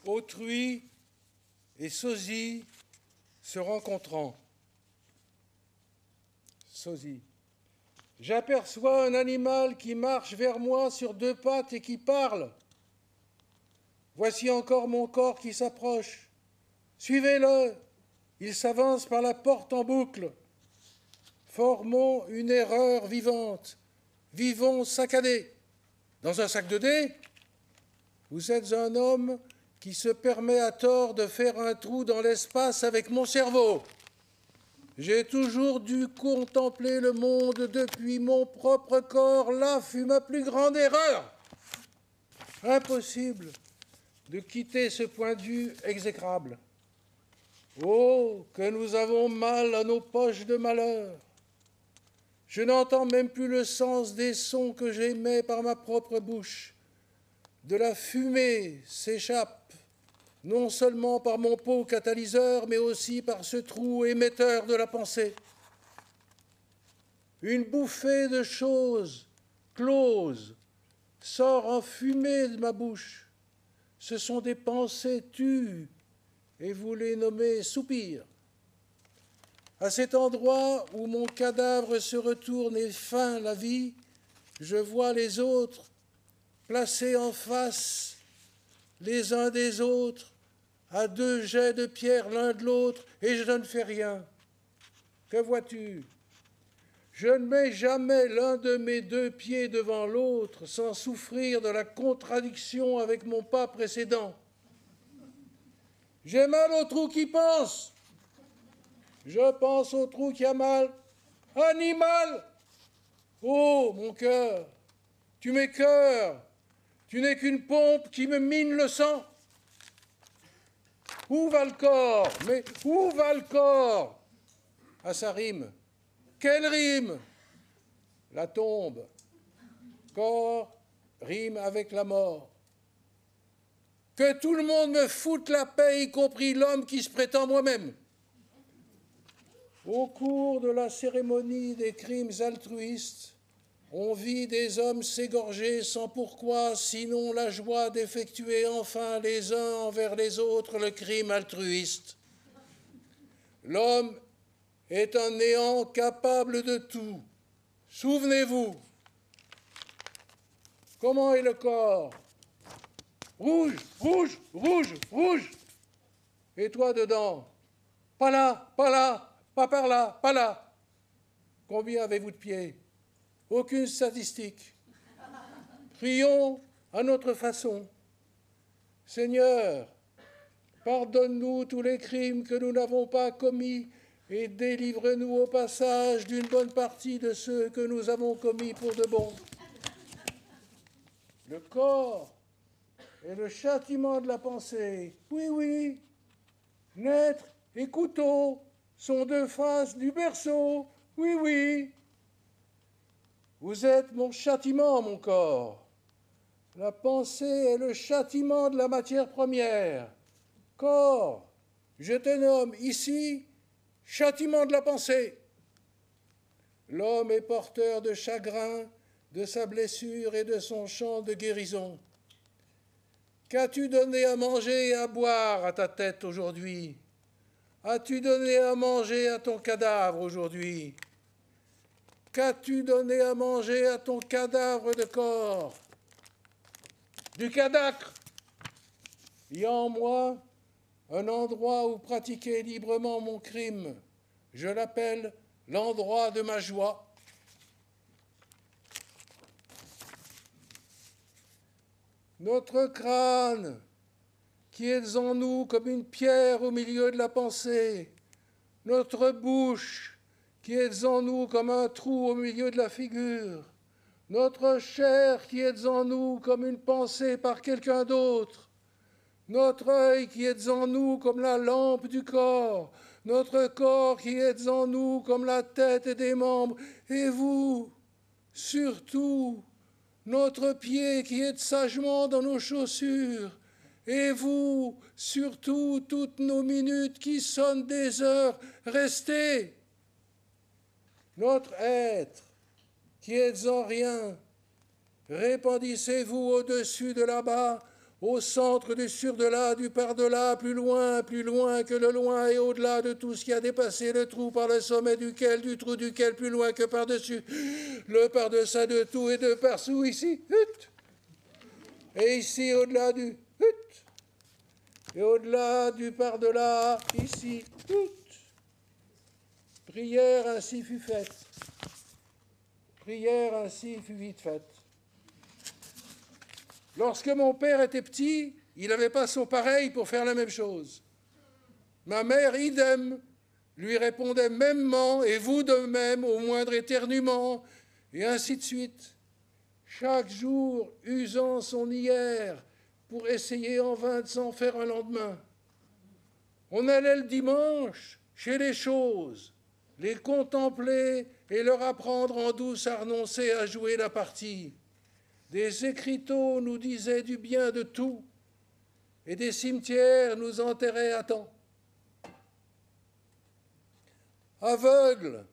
Autrui et sosie se rencontrant. Sosie. J'aperçois un animal qui marche vers moi sur deux pattes et qui parle. Voici encore mon corps qui s'approche. Suivez-le, il s'avance par la porte en boucle. Formons une erreur vivante. Vivons saccadés. Dans un sac de dés, vous êtes un homme qui se permet à tort de faire un trou dans l'espace avec mon cerveau. J'ai toujours dû contempler le monde depuis mon propre corps. Là fut ma plus grande erreur. Impossible de quitter ce point de vue exécrable. Oh, que nous avons mal à nos poches de malheur. Je n'entends même plus le sens des sons que j'émets par ma propre bouche. De la fumée s'échappe, non seulement par mon pot catalyseur, mais aussi par ce trou émetteur de la pensée. Une bouffée de choses closes sort en fumée de ma bouche. Ce sont des pensées tues, et vous les nommez soupirs. À cet endroit où mon cadavre se retourne et feint la vie, je vois les autres placés en face les uns des autres, à deux jets de pierre l'un de l'autre, et je ne fais rien. Que vois-tu? Je ne mets jamais l'un de mes deux pieds devant l'autre sans souffrir de la contradiction avec mon pas précédent. J'ai mal au trou qui pense. Je pense au trou qui a mal. Animal! Oh, mon cœur, tu m'écœures. Tu n'es qu'une pompe qui me mine le sang. Où va le corps? Mais où va le corps? Ah, ça rime. Quelle rime? La tombe. Corps rime avec la mort. Que tout le monde me foute la paix, y compris l'homme qui se prétend moi-même. Au cours de la cérémonie des crimes altruistes, on vit des hommes s'égorger sans pourquoi, sinon la joie d'effectuer enfin les uns envers les autres le crime altruiste. L'homme est un néant capable de tout. Souvenez-vous. Comment est le corps? Rouge, rouge, rouge, rouge. Et toi dedans? Pas là, pas là, pas par là, pas là. Combien avez-vous de pieds? Aucune statistique. Prions à notre façon. Seigneur, pardonne-nous tous les crimes que nous n'avons pas commis et délivre-nous au passage d'une bonne partie de ceux que nous avons commis pour de bon. Le corps est le châtiment de la pensée. Oui, oui. Naître et couteau sont deux faces du berceau. Oui, oui. Vous êtes mon châtiment, mon corps. La pensée est le châtiment de la matière première. Corps, je te nomme ici châtiment de la pensée. L'homme est porteur de chagrin, de sa blessure et de son chant de guérison. Qu'as-tu donné à manger et à boire à ta tête aujourd'hui? As-tu donné à manger à ton cadavre aujourd'hui? Qu'as-tu donné à manger à ton cadavre de corps? Du cadacre. Il y a en moi un endroit où pratiquer librement mon crime. Je l'appelle l'endroit de ma joie. Notre crâne, qui est en nous comme une pierre au milieu de la pensée, notre bouche, qui est en nous comme un trou au milieu de la figure, notre chair qui est en nous comme une pensée par quelqu'un d'autre, notre œil qui est en nous comme la lampe du corps, notre corps qui est en nous comme la tête et des membres, et vous, surtout, notre pied qui est sagement dans nos chaussures, et vous, surtout, toutes nos minutes qui sonnent des heures, restez. Notre être qui êtes en rien, répandissez-vous au-dessus de là-bas, au centre du sur-delà, du par-delà, plus loin que le loin et au-delà de tout ce qui a dépassé le trou par le sommet duquel, du trou duquel, plus loin que par-dessus, le par-deçà de tout et de par-dessous, ici, et ici, au-delà du, et au-delà du par-delà, ici, prière ainsi fut faite. Prière ainsi fut vite faite. Lorsque mon père était petit, il n'avait pas son pareil pour faire la même chose. Ma mère, idem, lui répondait mêmement, et vous de même, au moindre éternuement, et ainsi de suite. Chaque jour, usant son hier pour essayer en vain de s'en faire un lendemain. On allait le dimanche chez les choses, les contempler et leur apprendre en douce à renoncer à jouer la partie. Des écriteaux nous disaient du bien de tout, et des cimetières nous enterraient à temps. Aveugle,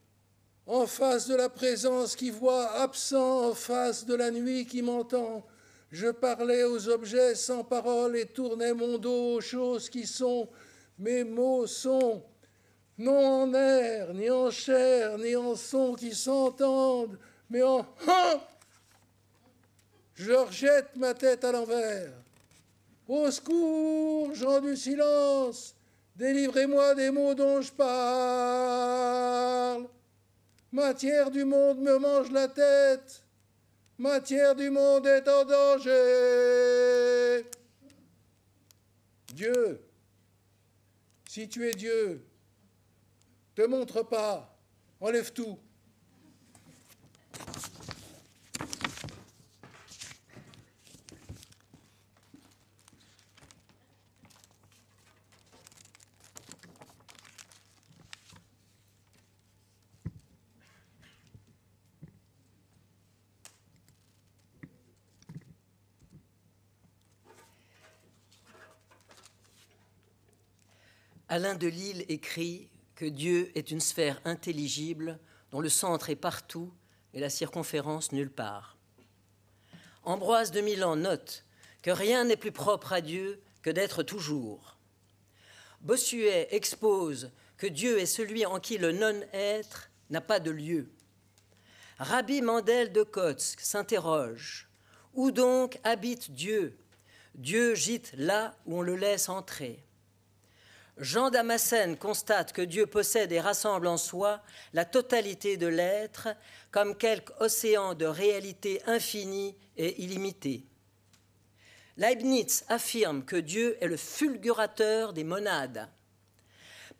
en face de la présence qui voit, absent en face de la nuit qui m'entend, je parlais aux objets sans parole et tournais mon dos aux choses qui sont. Mes mots sont non en air, ni en chair, ni en son qui s'entendent, mais en Je rejette ma tête à l'envers. Au secours, gens du silence, délivrez-moi des mots dont je parle. Matière du monde me mange la tête. Matière du monde est en danger. Dieu, si tu es Dieu, te montre pas, enlève tout. Alain de Lille écrit que Dieu est une sphère intelligible dont le centre est partout et la circonférence nulle part. Ambroise de Milan note que rien n'est plus propre à Dieu que d'être toujours. Bossuet expose que Dieu est celui en qui le non-être n'a pas de lieu. Rabbi Mandel de Kotsk s'interroge « Où donc habite Dieu ? Dieu gîte là où on le laisse entrer. » Jean Damascène constate que Dieu possède et rassemble en soi la totalité de l'être comme quelque océan de réalité infinie et illimitée. Leibniz affirme que Dieu est le fulgurateur des monades.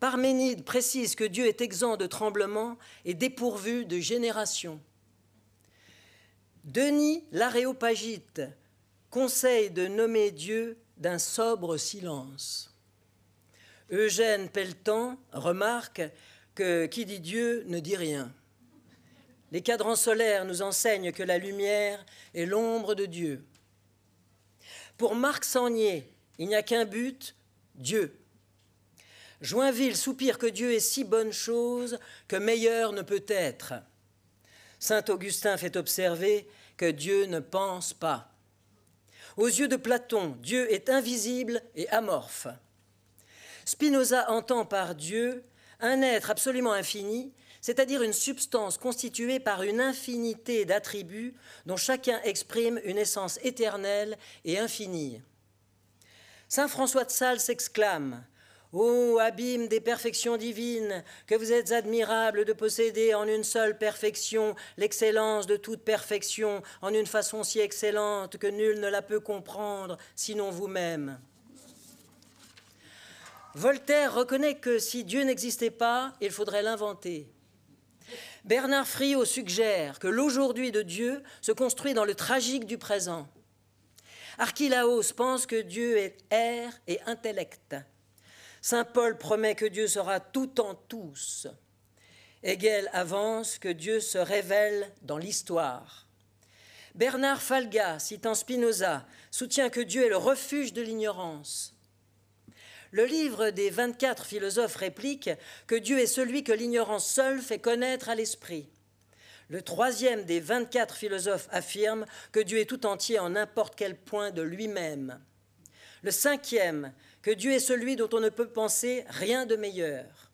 Parménide précise que Dieu est exempt de tremblement et dépourvu de génération. Denis l'Aréopagite conseille de nommer Dieu d'un sobre silence. Eugène Pelletan remarque que qui dit Dieu ne dit rien. Les cadrans solaires nous enseignent que la lumière est l'ombre de Dieu. Pour Marc Sangnier, il n'y a qu'un but, Dieu. Joinville soupire que Dieu est si bonne chose que meilleur ne peut être. Saint Augustin fait observer que Dieu ne pense pas. Aux yeux de Platon, Dieu est invisible et amorphe. Spinoza entend par Dieu un être absolument infini, c'est-à-dire une substance constituée par une infinité d'attributs dont chacun exprime une essence éternelle et infinie. Saint François de Sales s'exclame « Ô abîme des perfections divines, que vous êtes admirable de posséder en une seule perfection l'excellence de toute perfection, en une façon si excellente que nul ne la peut comprendre, sinon vous-même. » Voltaire reconnaît que si Dieu n'existait pas, il faudrait l'inventer. Bernard Friot suggère que l'aujourd'hui de Dieu se construit dans le tragique du présent. Archilaos pense que Dieu est air et intellect. Saint Paul promet que Dieu sera tout en tous. Hegel avance que Dieu se révèle dans l'histoire. Bernard Falga, citant Spinoza, soutient que Dieu est le refuge de l'ignorance. Le livre des 24 philosophes réplique que Dieu est celui que l'ignorance seule fait connaître à l'esprit. Le troisième des 24 philosophes affirme que Dieu est tout entier en n'importe quel point de lui-même. Le cinquième, que Dieu est celui dont on ne peut penser rien de meilleur.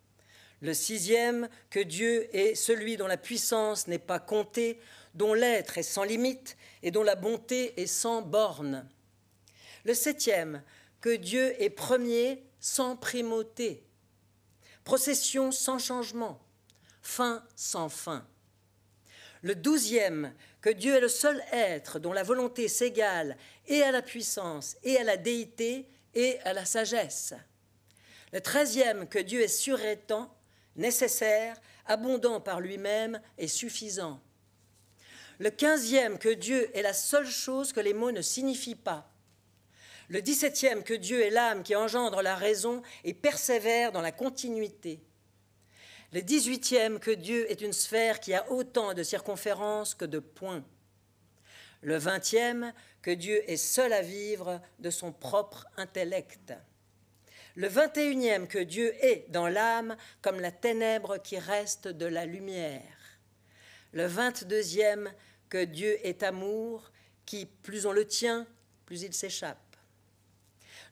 Le sixième, que Dieu est celui dont la puissance n'est pas comptée, dont l'être est sans limite et dont la bonté est sans borne. Le septième, que Dieu est premier sans primauté, procession sans changement, fin sans fin. Le 12e, que Dieu est le seul être dont la volonté s'égale et à la puissance et à la déité et à la sagesse. Le 13e, que Dieu est surétant, nécessaire, abondant par lui-même et suffisant. Le 15e, que Dieu est la seule chose que les mots ne signifient pas. Le 17e, que Dieu est l'âme qui engendre la raison et persévère dans la continuité. Le 18e, que Dieu est une sphère qui a autant de circonférence que de points. Le 20e, que Dieu est seul à vivre de son propre intellect. Le 21e, que Dieu est dans l'âme comme la ténèbre qui reste de la lumière. Le 22e, que Dieu est amour, qui, plus on le tient, plus il s'échappe.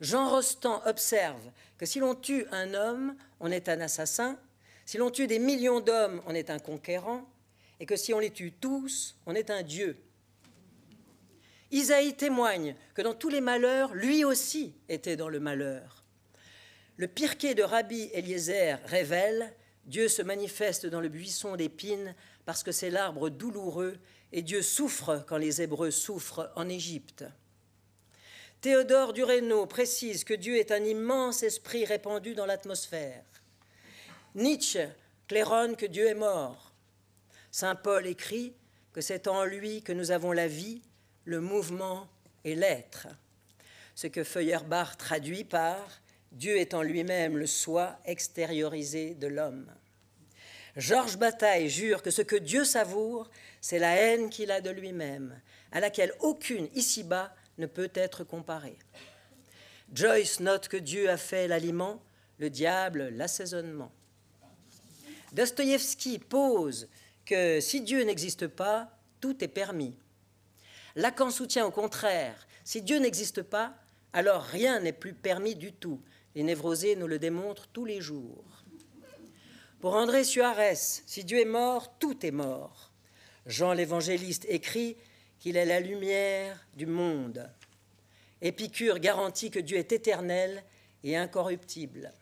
Jean Rostand observe que si l'on tue un homme, on est un assassin, si l'on tue des millions d'hommes, on est un conquérant, et que si on les tue tous, on est un dieu. Isaïe témoigne que dans tous les malheurs, lui aussi était dans le malheur. Le Pirkei de Rabbi Eliezer révèle « Dieu se manifeste dans le buisson d'épines parce que c'est l'arbre douloureux et Dieu souffre quand les Hébreux souffrent en Égypte. » Théodore Duresneau précise que Dieu est un immense esprit répandu dans l'atmosphère. Nietzsche claironne que Dieu est mort. Saint Paul écrit que c'est en lui que nous avons la vie, le mouvement et l'être. Ce que Feuerbach traduit par « Dieu est en lui-même le soi extériorisé de l'homme ». Georges Bataille jure que ce que Dieu savoure, c'est la haine qu'il a de lui-même, à laquelle aucune ici-bas ne peut être comparée. Joyce note que Dieu a fait l'aliment, le diable l'assaisonnement. Dostoïevski pose que si Dieu n'existe pas, tout est permis. Lacan soutient au contraire, si Dieu n'existe pas, alors rien n'est plus permis du tout. Les névrosés nous le démontrent tous les jours. Pour André Suarez, si Dieu est mort, tout est mort. Jean l'Évangéliste écrit qu'il est la lumière du monde. Épicure garantit que Dieu est éternel et incorruptible.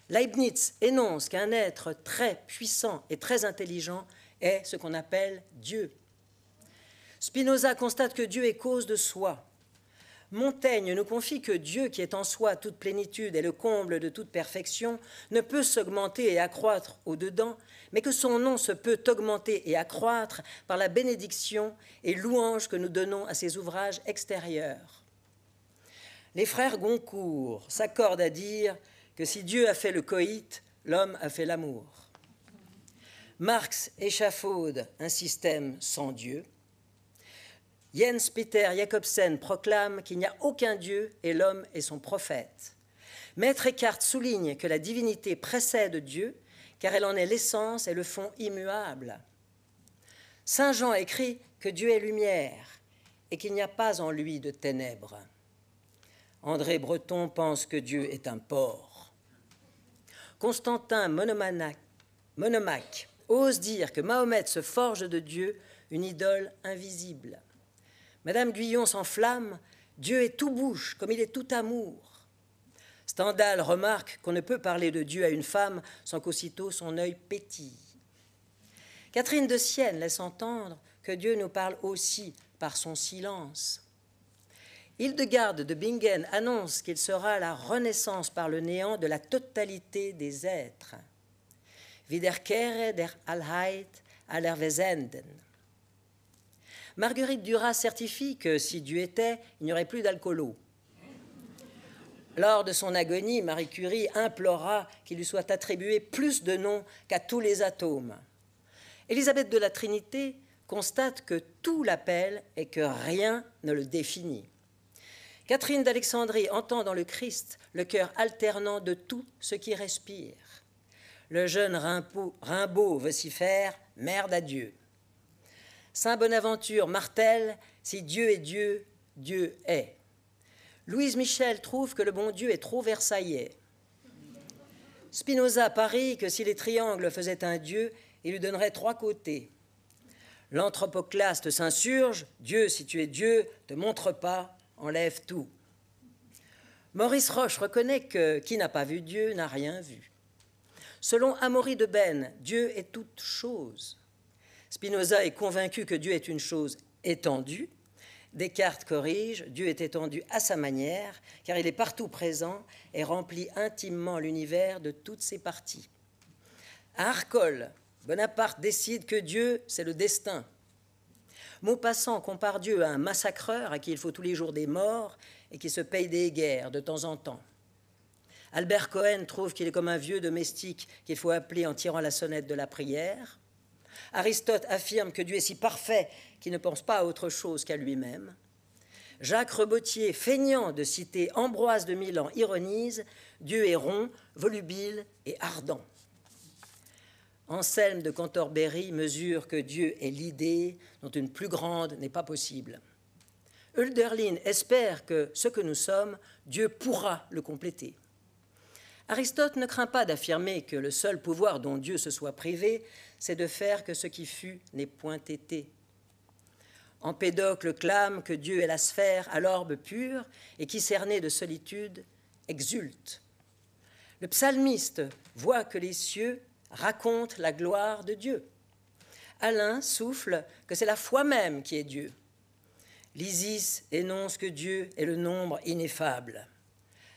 Leibniz énonce qu'un être très puissant et très intelligent est ce qu'on appelle Dieu. Spinoza constate que Dieu est cause de soi. Montaigne nous confie que Dieu, qui est en soi toute plénitude et le comble de toute perfection, ne peut s'augmenter et accroître au-dedans, mais que son nom se peut augmenter et accroître par la bénédiction et louange que nous donnons à ses ouvrages extérieurs. Les frères Goncourt s'accordent à dire que si Dieu a fait le coït, l'homme a fait l'amour. Marx échafaude un système sans Dieu. Jens Peter Jacobsen proclame qu'il n'y a aucun Dieu et l'homme est son prophète. Maître Eckhart souligne que la divinité précède Dieu, car elle en est l'essence et le fond immuable. Saint Jean écrit que Dieu est lumière et qu'il n'y a pas en lui de ténèbres. André Breton pense que Dieu est un porc. Constantin Monomaque ose dire que Mahomet se forge de Dieu une idole invisible. Madame Guyon s'enflamme, Dieu est tout bouche comme il est tout amour. Stendhal remarque qu'on ne peut parler de Dieu à une femme sans qu'aussitôt son œil pétille. Catherine de Sienne laisse entendre que Dieu nous parle aussi par son silence. Hildegarde de Bingen annonce qu'il sera la renaissance par le néant de la totalité des êtres. Wiederkehre der Allheit aller Wesenden. Marguerite Duras certifie que si Dieu était, il n'y aurait plus d'alcoolo. Lors de son agonie, Marie Curie implora qu'il lui soit attribué plus de noms qu'à tous les atomes. Élisabeth de la Trinité constate que tout l'appelle et que rien ne le définit. Catherine d'Alexandrie entend dans le Christ le cœur alternant de tout ce qui respire. Le jeune Rimbaud vocifère « Merde à Dieu ». Saint Bonaventure martèle « Si Dieu est Dieu, Dieu est ». Louise Michel trouve que le bon Dieu est trop versaillais. Spinoza parie que si les triangles faisaient un Dieu, il lui donnerait 3 côtés. L'anthropoclaste s'insurge « Dieu, si tu es Dieu, te montre pas, enlève tout ». Maurice Roche reconnaît que qui n'a pas vu Dieu n'a rien vu. Selon Amaury de Benne, Dieu est toute chose. Spinoza est convaincu que Dieu est une chose étendue. Descartes corrige, Dieu est étendu à sa manière, car il est partout présent et remplit intimement l'univers de toutes ses parties. À Arcole, Bonaparte décide que Dieu, c'est le destin. Maupassant compare Dieu à un massacreur à qui il faut tous les jours des morts et qui se paye des guerres de temps en temps. Albert Cohen trouve qu'il est comme un vieux domestique qu'il faut appeler en tirant la sonnette de la prière. Aristote affirme que Dieu est si parfait qu'il ne pense pas à autre chose qu'à lui-même. Jacques Rebottier, feignant de citer Ambroise de Milan, ironise « Dieu est rond, volubile et ardent ». Anselme de Cantorbéry mesure que Dieu est l'idée dont une plus grande n'est pas possible. Hölderlin espère que ce que nous sommes, Dieu pourra le compléter. Aristote ne craint pas d'affirmer que le seul pouvoir dont Dieu se soit privé, c'est de faire que ce qui fut n'ait point été. Empédocle clame que Dieu est la sphère à l'orbe pur et qui, cerné de solitude, exulte. Le psalmiste voit que les cieux racontent la gloire de Dieu. Alain souffle que c'est la foi même qui est Dieu. L'Isis énonce que Dieu est le nombre ineffable.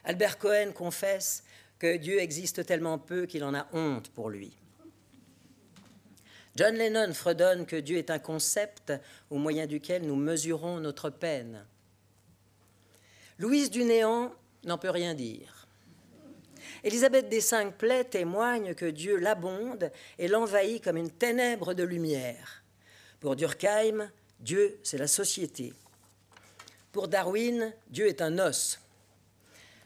Albert Cohen confesse que Dieu existe tellement peu qu'il en a honte pour lui. John Lennon fredonne que Dieu est un concept au moyen duquel nous mesurons notre peine. Louise Dunéant n'en peut rien dire. Élisabeth des Cinq-Plaies témoigne que Dieu l'abonde et l'envahit comme une ténèbre de lumière. Pour Durkheim, Dieu, c'est la société. Pour Darwin, Dieu est un os.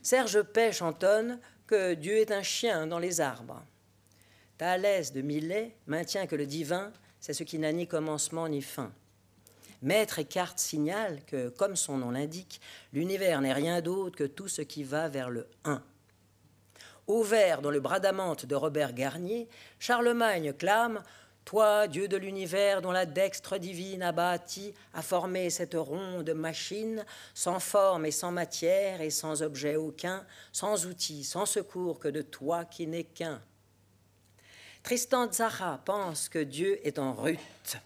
Serge Pey chantonne que Dieu est un chien dans les arbres. Thalès de Milet maintient que le divin, c'est ce qui n'a ni commencement ni fin. Maître Eckhart signale que, comme son nom l'indique, l'univers n'est rien d'autre que tout ce qui va vers le un. Auvert dans le Bradamante de Robert Garnier, Charlemagne clame « Toi, Dieu de l'univers, dont la dextre divine a bâti, a formé cette ronde machine, sans forme et sans matière et sans objet aucun, sans outil, sans secours que de toi qui n'est qu'un. » Tristan Tzara pense que Dieu est en rut.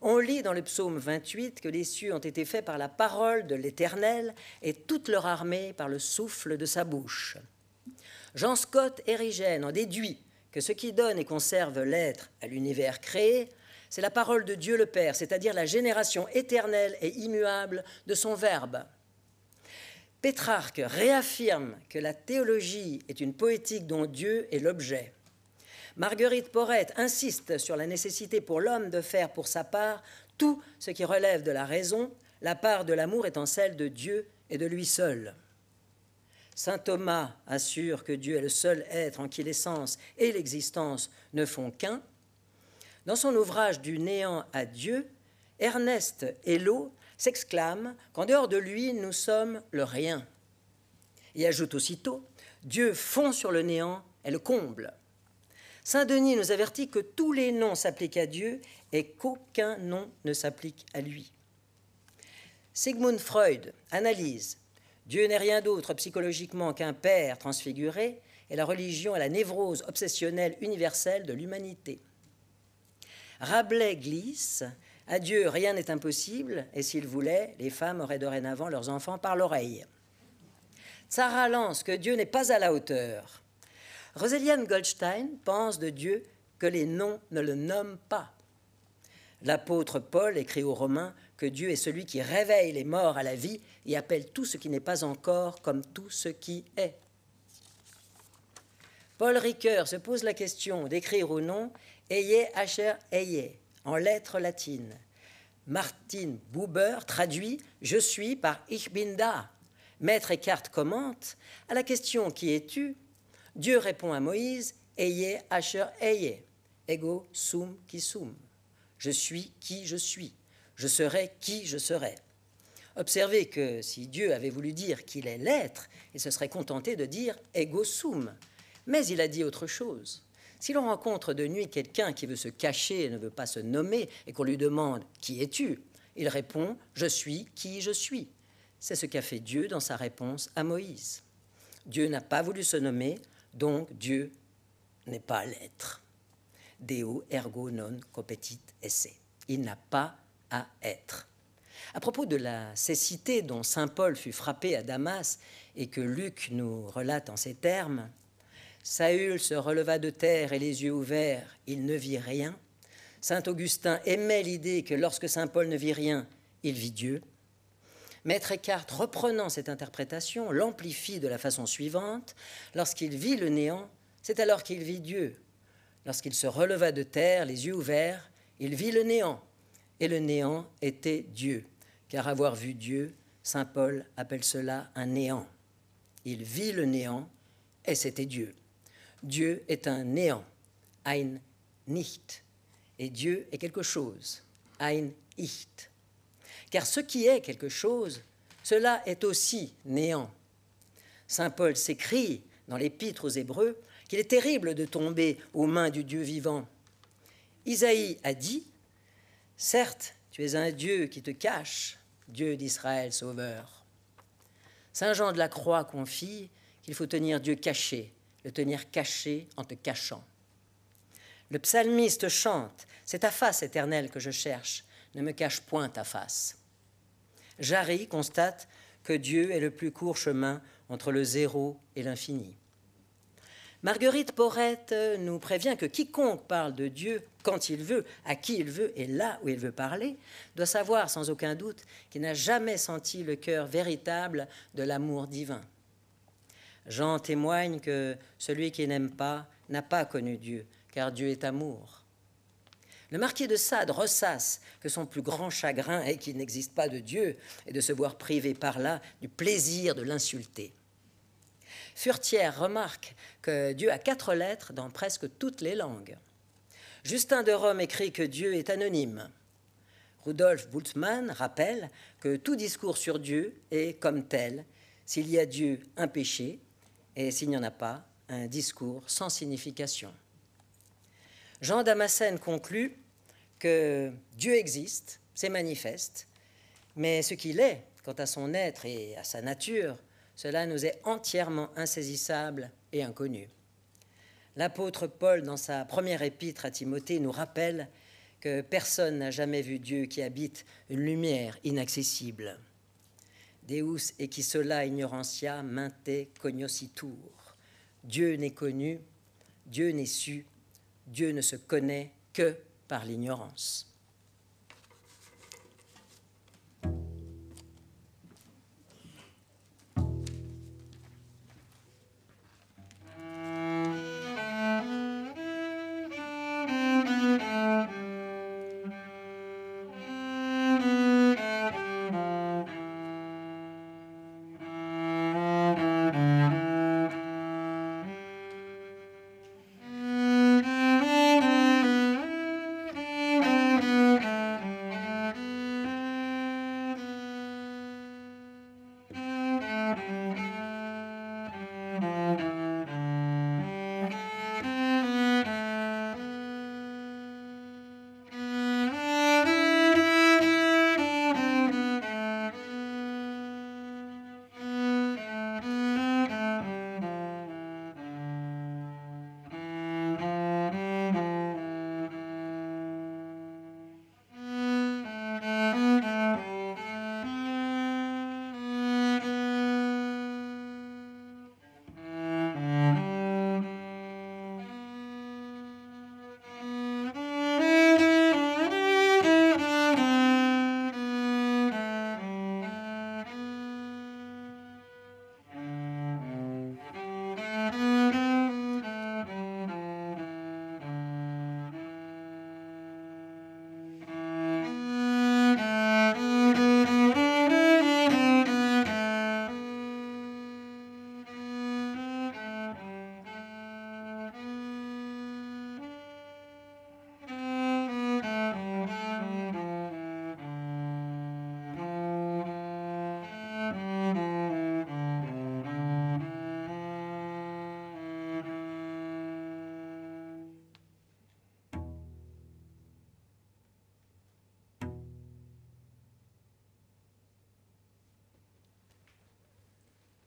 On lit dans le psaume 28 que les cieux ont été faits par la parole de l'Éternel et toute leur armée par le souffle de sa bouche. Jean Scott Érigène en déduit que ce qui donne et conserve l'être à l'univers créé, c'est la parole de Dieu le Père, c'est-à-dire la génération éternelle et immuable de son Verbe. Pétrarque réaffirme que la théologie est une poétique dont Dieu est l'objet. Marguerite Porrette insiste sur la nécessité pour l'homme de faire pour sa part tout ce qui relève de la raison, la part de l'amour étant celle de Dieu et de lui seul. Saint Thomas assure que Dieu est le seul être en qui l'essence et l'existence ne font qu'un. Dans son ouvrage « Du néant à Dieu », Ernest Hello s'exclame qu'en dehors de lui, nous sommes le rien. Et ajoute aussitôt « Dieu fond sur le néant est le comble. Saint Denis nous avertit que tous les noms s'appliquent à Dieu et qu'aucun nom ne s'applique à lui. Sigmund Freud analyse « Dieu n'est rien d'autre psychologiquement qu'un père transfiguré et la religion est la névrose obsessionnelle universelle de l'humanité. » Rabelais glisse « À Dieu, rien n'est impossible et s'il voulait, les femmes auraient dorénavant leurs enfants par l'oreille. » Tzara lance que Dieu n'est pas à la hauteur. Rosalind Goldstein pense de Dieu que les noms ne le nomment pas. L'apôtre Paul écrit aux Romains que Dieu est celui qui réveille les morts à la vie et appelle tout ce qui n'est pas encore comme tout ce qui est. Paul Ricoeur se pose la question d'écrire ou non « Eie asher eie » en lettres latines. Martin Buber traduit « Je suis » par « Ich bin da ». Maître Eckhart commente « À la question « Qui es-tu » Dieu répond à Moïse « Eie asher eie » ego sum qui sum. Je suis qui je suis. Je serai qui je serai. Observez que si Dieu avait voulu dire qu'il est l'être, il se serait contenté de dire ego sum. Mais il a dit autre chose. Si l'on rencontre de nuit quelqu'un qui veut se cacher et ne veut pas se nommer et qu'on lui demande « Qui es-tu » il répond « Je suis qui je suis ». C'est ce qu'a fait Dieu dans sa réponse à Moïse. Dieu n'a pas voulu se nommer, donc Dieu n'est pas l'être. Deo ergo non competit esse. Il n'a pas à être. À propos de la cécité dont saint Paul fut frappé à Damas et que Luc nous relate en ces termes, Saül se releva de terre et les yeux ouverts, il ne vit rien. Saint Augustin aimait l'idée que lorsque saint Paul ne vit rien, il vit Dieu. Maître Eckhart, reprenant cette interprétation, l'amplifie de la façon suivante. Lorsqu'il vit le néant, c'est alors qu'il vit Dieu. Lorsqu'il se releva de terre, les yeux ouverts, il vit le néant. Et le néant était Dieu. Car avoir vu Dieu, saint Paul appelle cela un néant. Il vit le néant et c'était Dieu. Dieu est un néant, ein nicht. Et Dieu est quelque chose, ein ich. Car ce qui est quelque chose, cela est aussi néant. Saint Paul s'écrie dans l'Épître aux Hébreux qu'il est terrible de tomber aux mains du Dieu vivant. Isaïe a dit « Certes, tu es un Dieu qui te cache, Dieu d'Israël sauveur. » Saint Jean de la Croix confie qu'il faut tenir Dieu caché, le tenir caché en te cachant. Le psalmiste chante « C'est ta face éternelle que je cherche, ne me cache point ta face. » Jarry constate que Dieu est le plus court chemin entre le zéro et l'infini. Marguerite Porrette nous prévient que quiconque parle de Dieu quand il veut, à qui il veut et là où il veut parler, doit savoir sans aucun doute qu'il n'a jamais senti le cœur véritable de l'amour divin. Jean témoigne que celui qui n'aime pas n'a pas connu Dieu, car Dieu est amour. Le marquis de Sade ressasse que son plus grand chagrin est qu'il n'existe pas de Dieu et de se voir privé par là du plaisir de l'insulter. Furetière remarque que Dieu a 4 lettres dans presque toutes les langues. Justin de Rome écrit que Dieu est anonyme. Rudolf Bultmann rappelle que tout discours sur Dieu est comme tel, s'il y a Dieu, un péché, et s'il n'y en a pas, un discours sans signification. Jean Damascène conclut que Dieu existe, c'est manifeste, mais ce qu'il est, quant à son être et à sa nature, cela nous est entièrement insaisissable et inconnu. L'apôtre Paul, dans sa première épître à Timothée, nous rappelle que personne n'a jamais vu Dieu qui habite une lumière inaccessible. Deus equi sola ignorantia mente cognoscitur. Dieu n'est connu, Dieu n'est su, Dieu ne se connaît que par l'ignorance.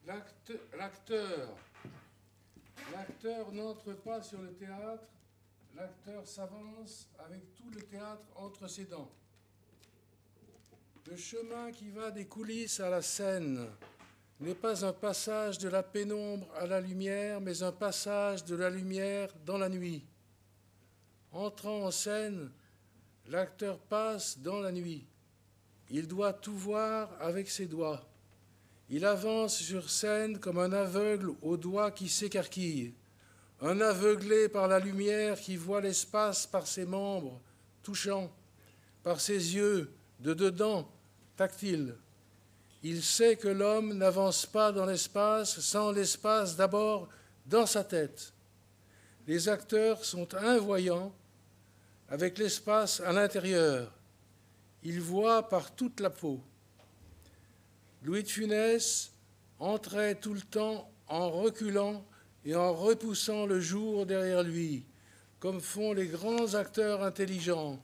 L'acteur n'entre pas sur le théâtre, l'acteur s'avance avec tout le théâtre entre ses dents. Le chemin qui va des coulisses à la scène n'est pas un passage de la pénombre à la lumière, mais un passage de la lumière dans la nuit. Entrant en scène, l'acteur passe dans la nuit. Il doit tout voir avec ses doigts. Il avance sur scène comme un aveugle aux doigts qui s'écarquillent, un aveuglé par la lumière qui voit l'espace par ses membres touchants, par ses yeux de dedans tactiles. Il sait que l'homme n'avance pas dans l'espace sans l'espace d'abord dans sa tête. Les acteurs sont invoyants avec l'espace à l'intérieur. Ils voient par toute la peau. Louis de Funès entrait tout le temps en reculant et en repoussant le jour derrière lui, comme font les grands acteurs intelligents.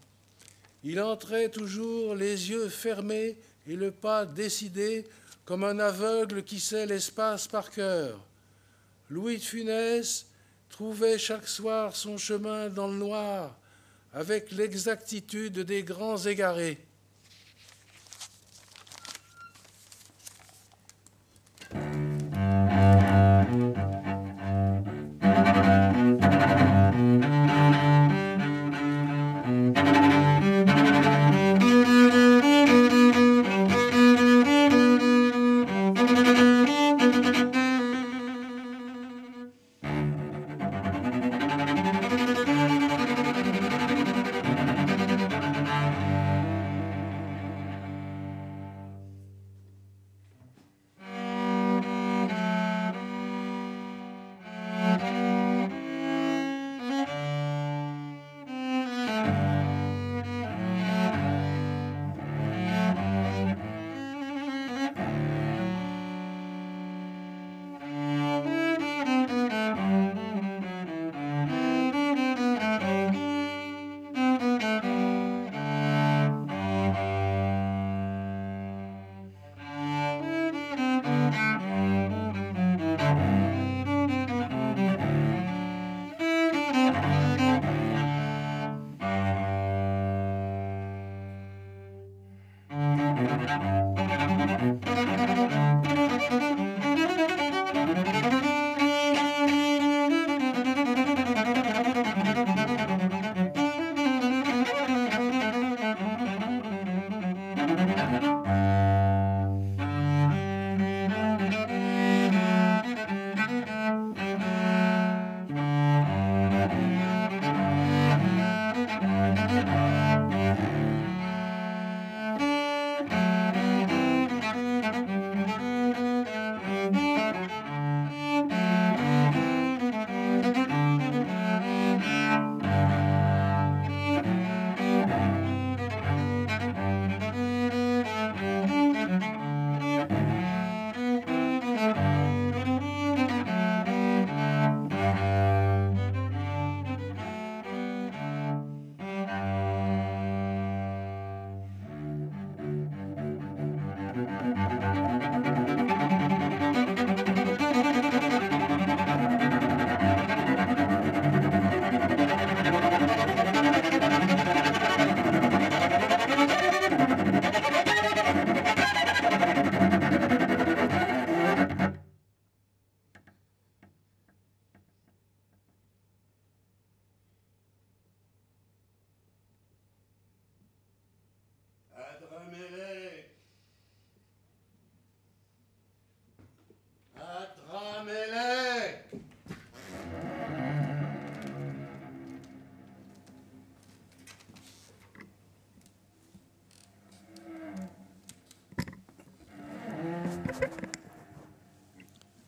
Il entrait toujours les yeux fermés et le pas décidé, comme un aveugle qui sait l'espace par cœur. Louis de Funès trouvait chaque soir son chemin dans le noir, avec l'exactitude des grands égarés.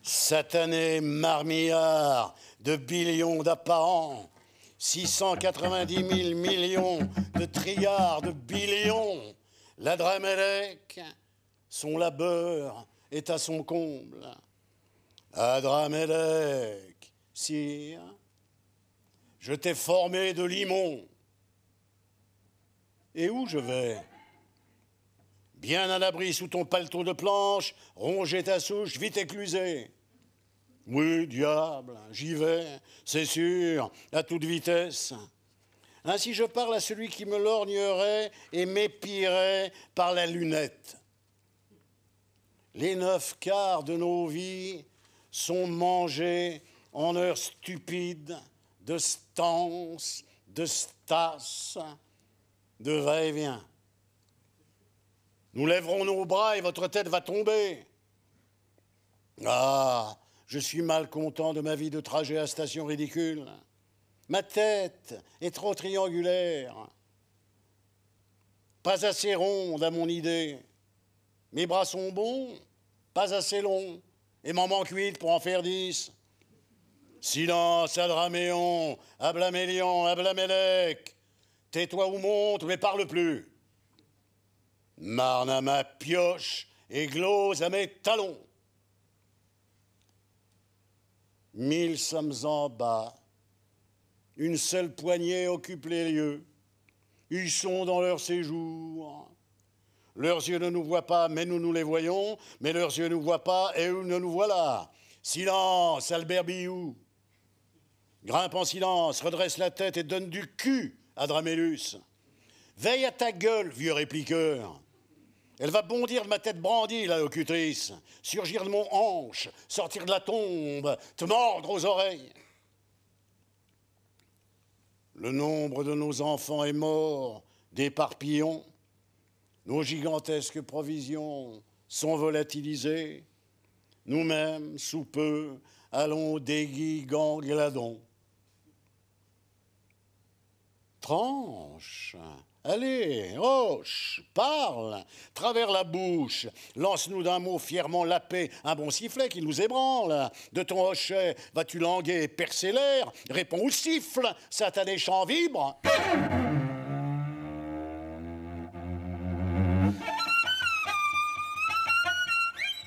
Satané marmillard de billions d'apparents, 690 000 millions de triards de billions, l'Adramélec, son labeur est à son comble. Adramélec, sire, je t'ai formé de limon. Et où je vais? bien à l'abri sous ton paletot de planche, ronger ta souche, vite éclusée. Oui, diable, j'y vais, c'est sûr, à toute vitesse. Ainsi je parle à celui qui me lorgnerait et m'épierait par la lunette. Les 9/4 de nos vies sont mangés en heures stupides de stances, de stas, de va-et-vient. Nous lèverons nos bras et votre tête va tomber. Ah, je suis mal content de ma vie de trajet à station ridicule. Ma tête est trop triangulaire, pas assez ronde à mon idée. Mes bras sont bons, pas assez longs, et m'en manque 8 pour en faire 10. Silence, Adraméon, Ablamélion, Ablamélec. Tais-toi ou monte, mais parle plus. Marne à ma pioche et glose à mes talons. 1000 sommes en bas. Une seule poignée occupe les lieux. Ils sont dans leur séjour. Leurs yeux ne nous voient pas, mais nous les voyons. Mais leurs yeux ne nous voient pas, et eux ne nous voilà. Silence, Albert Biou. Grimpe en silence, redresse la tête et donne du cul à Dramélus. Veille à ta gueule, vieux répliqueur. Elle va bondir de ma tête brandie, la locutrice, surgir de mon hanche, sortir de la tombe, te mordre aux oreilles. Le nombre de nos enfants est mort d'éparpillons. Nos gigantesques provisions sont volatilisées. Nous-mêmes, sous peu, allons déguigangladons. Tranche, allez, hoche, parle, travers la bouche, lance-nous d'un mot fièrement lapé un bon sifflet qui nous ébranle. De ton hochet, vas-tu languer et percer l'air? Réponds ou siffle, satané chant vibre.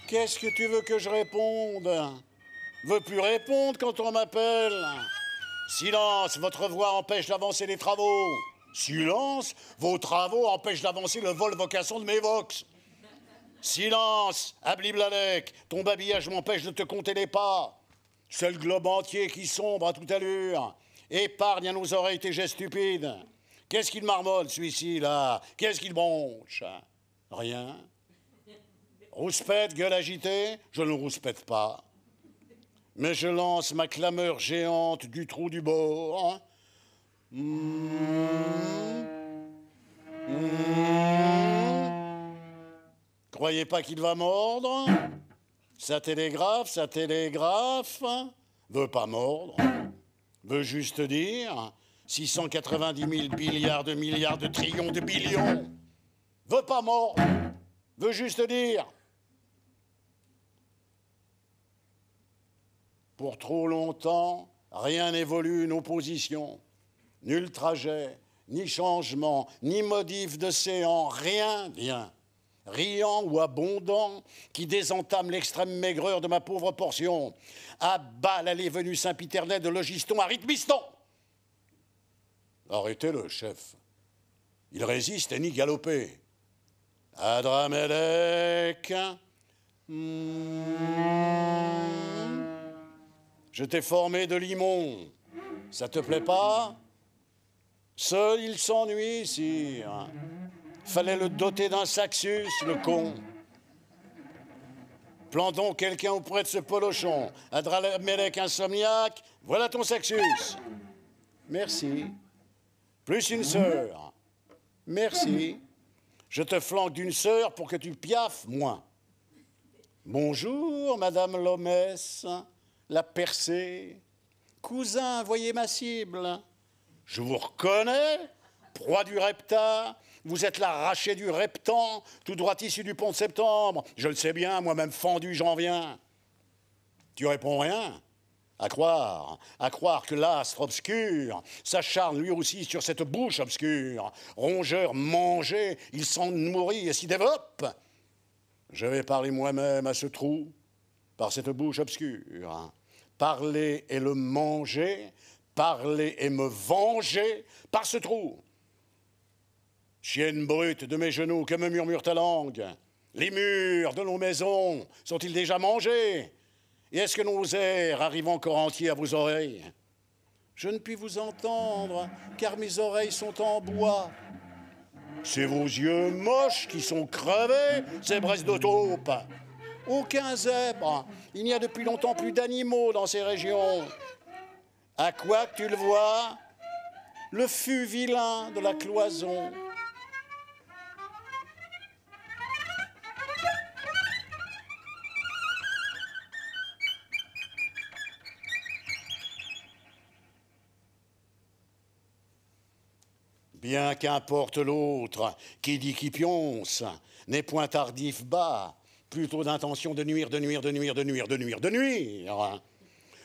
Qu'est-ce que tu veux que je réponde? Veux plus répondre quand on m'appelle? Silence, votre voix empêche d'avancer les travaux. Silence, vos travaux empêchent d'avancer le vol-vocation de mes vox. Silence, Abliblalek, ton babillage m'empêche de te compter les pas. C'est le globe entier qui sombre à toute allure. Épargne à nos oreilles tes gestes stupides. Qu'est-ce qu'il marmonne, celui-ci, là? Qu'est-ce qu'il bronche? Rien. Rouspète, gueule agitée? Je ne rouspète pas. Mais je lance ma clameur géante du trou du bord. Croyez pas qu'il va mordre? Ça télégraphe, veut pas mordre, veut juste dire 690 000 milliards de trillions de billions. Veut pas mordre, veut juste dire. Pour trop longtemps, rien n'évolue nos positions. Nul trajet, ni changement, ni modif d'océan, rien vient, riant ou abondant, qui désentame l'extrême maigreur de ma pauvre portion. À bas l'allée-venue sempiternelle de Logiston à rythmiston. Arrêtez-le, chef. Il résiste et ni galoper. Adramélec. Je t'ai formé de limon. Ça te plaît pas? Seul, il s'ennuie, sire. Fallait le doter d'un saxus, le con. Plantons quelqu'un auprès de ce polochon. Adramélec insomniaque, voilà ton saxus. Merci. Plus une sœur. Merci. Je te flanque d'une sœur pour que tu piaffes moins. Bonjour, Madame Lomès, la percée. Cousin, voyez ma cible. Je vous reconnais, proie du repta. Vous êtes l'arraché du reptan, tout droit issu du pont de septembre. Je le sais bien, moi-même fendu, j'en viens. Tu réponds rien? À croire que l'astre obscur s'acharne lui aussi sur cette bouche obscure. Rongeur mangé, il s'en nourrit et s'y développe. Je vais parler moi-même à ce trou, par cette bouche obscure. Parler et le manger, parler et me venger par ce trou. Chienne brute de mes genoux, que me murmure ta langue? Les murs de nos maisons sont-ils déjà mangés? Et est-ce que nos airs arrivent encore entiers à vos oreilles? Je ne puis vous entendre, car mes oreilles sont en bois. C'est vos yeux moches qui sont crevés, zébresses de taupe. Aucun zèbre. Il n'y a depuis longtemps plus d'animaux dans ces régions. À quoi que tu le vois? Le fût vilain de la cloison. Bien qu'importe l'autre, qui dit qui pionce, n'est point tardif bas, plutôt d'intention de nuire, de nuire, de nuire, de nuire, de nuire, de nuire.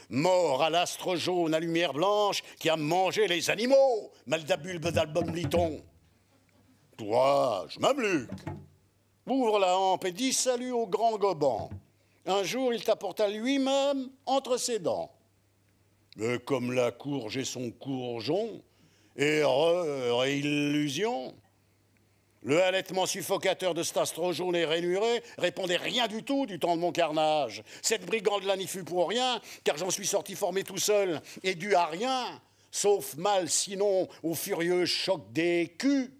Mort à l'astre jaune à lumière blanche qui a mangé les animaux, maldabulbe d'album liton. Toi, je m'amluque. Ouvre la hampe et dis salut au grand goban. Un jour, il t'apporta lui-même entre ses dents. Mais comme la courge et son courgeon, erreur et illusion. Le halètement suffocateur de cet astre jaune et rainuré répondait rien du tout du temps de mon carnage. Cette brigande-là n'y fut pour rien, car j'en suis sorti formé tout seul et dû à rien, sauf mal sinon au furieux choc des culs,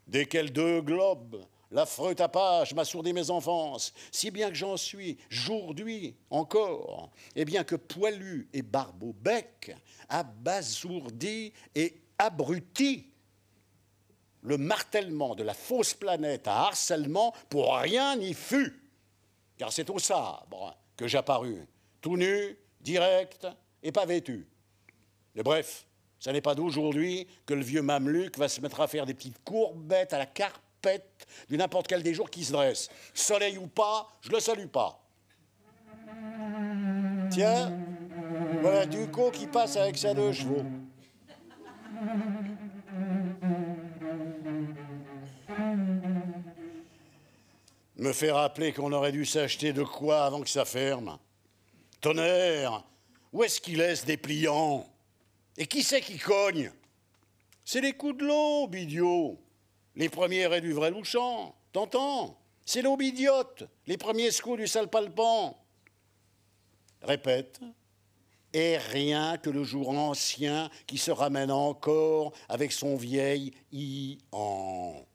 desquels deux globes, l'affreux tapage m'a sourdé mes enfances, si bien que j'en suis, jourdhui encore, et bien que poilu et barbe au bec, abasourdi et abruti, le martèlement de la fausse planète à harcèlement pour rien n'y fut, car c'est au sabre que j'apparus, tout nu, direct et pas vêtu. Et bref, ce n'est pas d'aujourd'hui que le vieux mameluc va se mettre à faire des petites courbettes à la carpette du n'importe quel des jours qui se dresse. Soleil ou pas, je le salue pas. Tiens, voilà Ducos qui passe avec sa 2 chevaux. Me fait rappeler qu'on aurait dû s'acheter de quoi avant que ça ferme. Tonnerre, où est-ce qu'il laisse des pliants? Et qui c'est qui cogne? C'est les coups de l'aube, idiot. Les premiers raies du vrai louchant, t'entends? C'est l'aube idiote, les premiers secours du sale palpant. Répète. Et rien que le jour ancien qui se ramène encore avec son vieil i-en.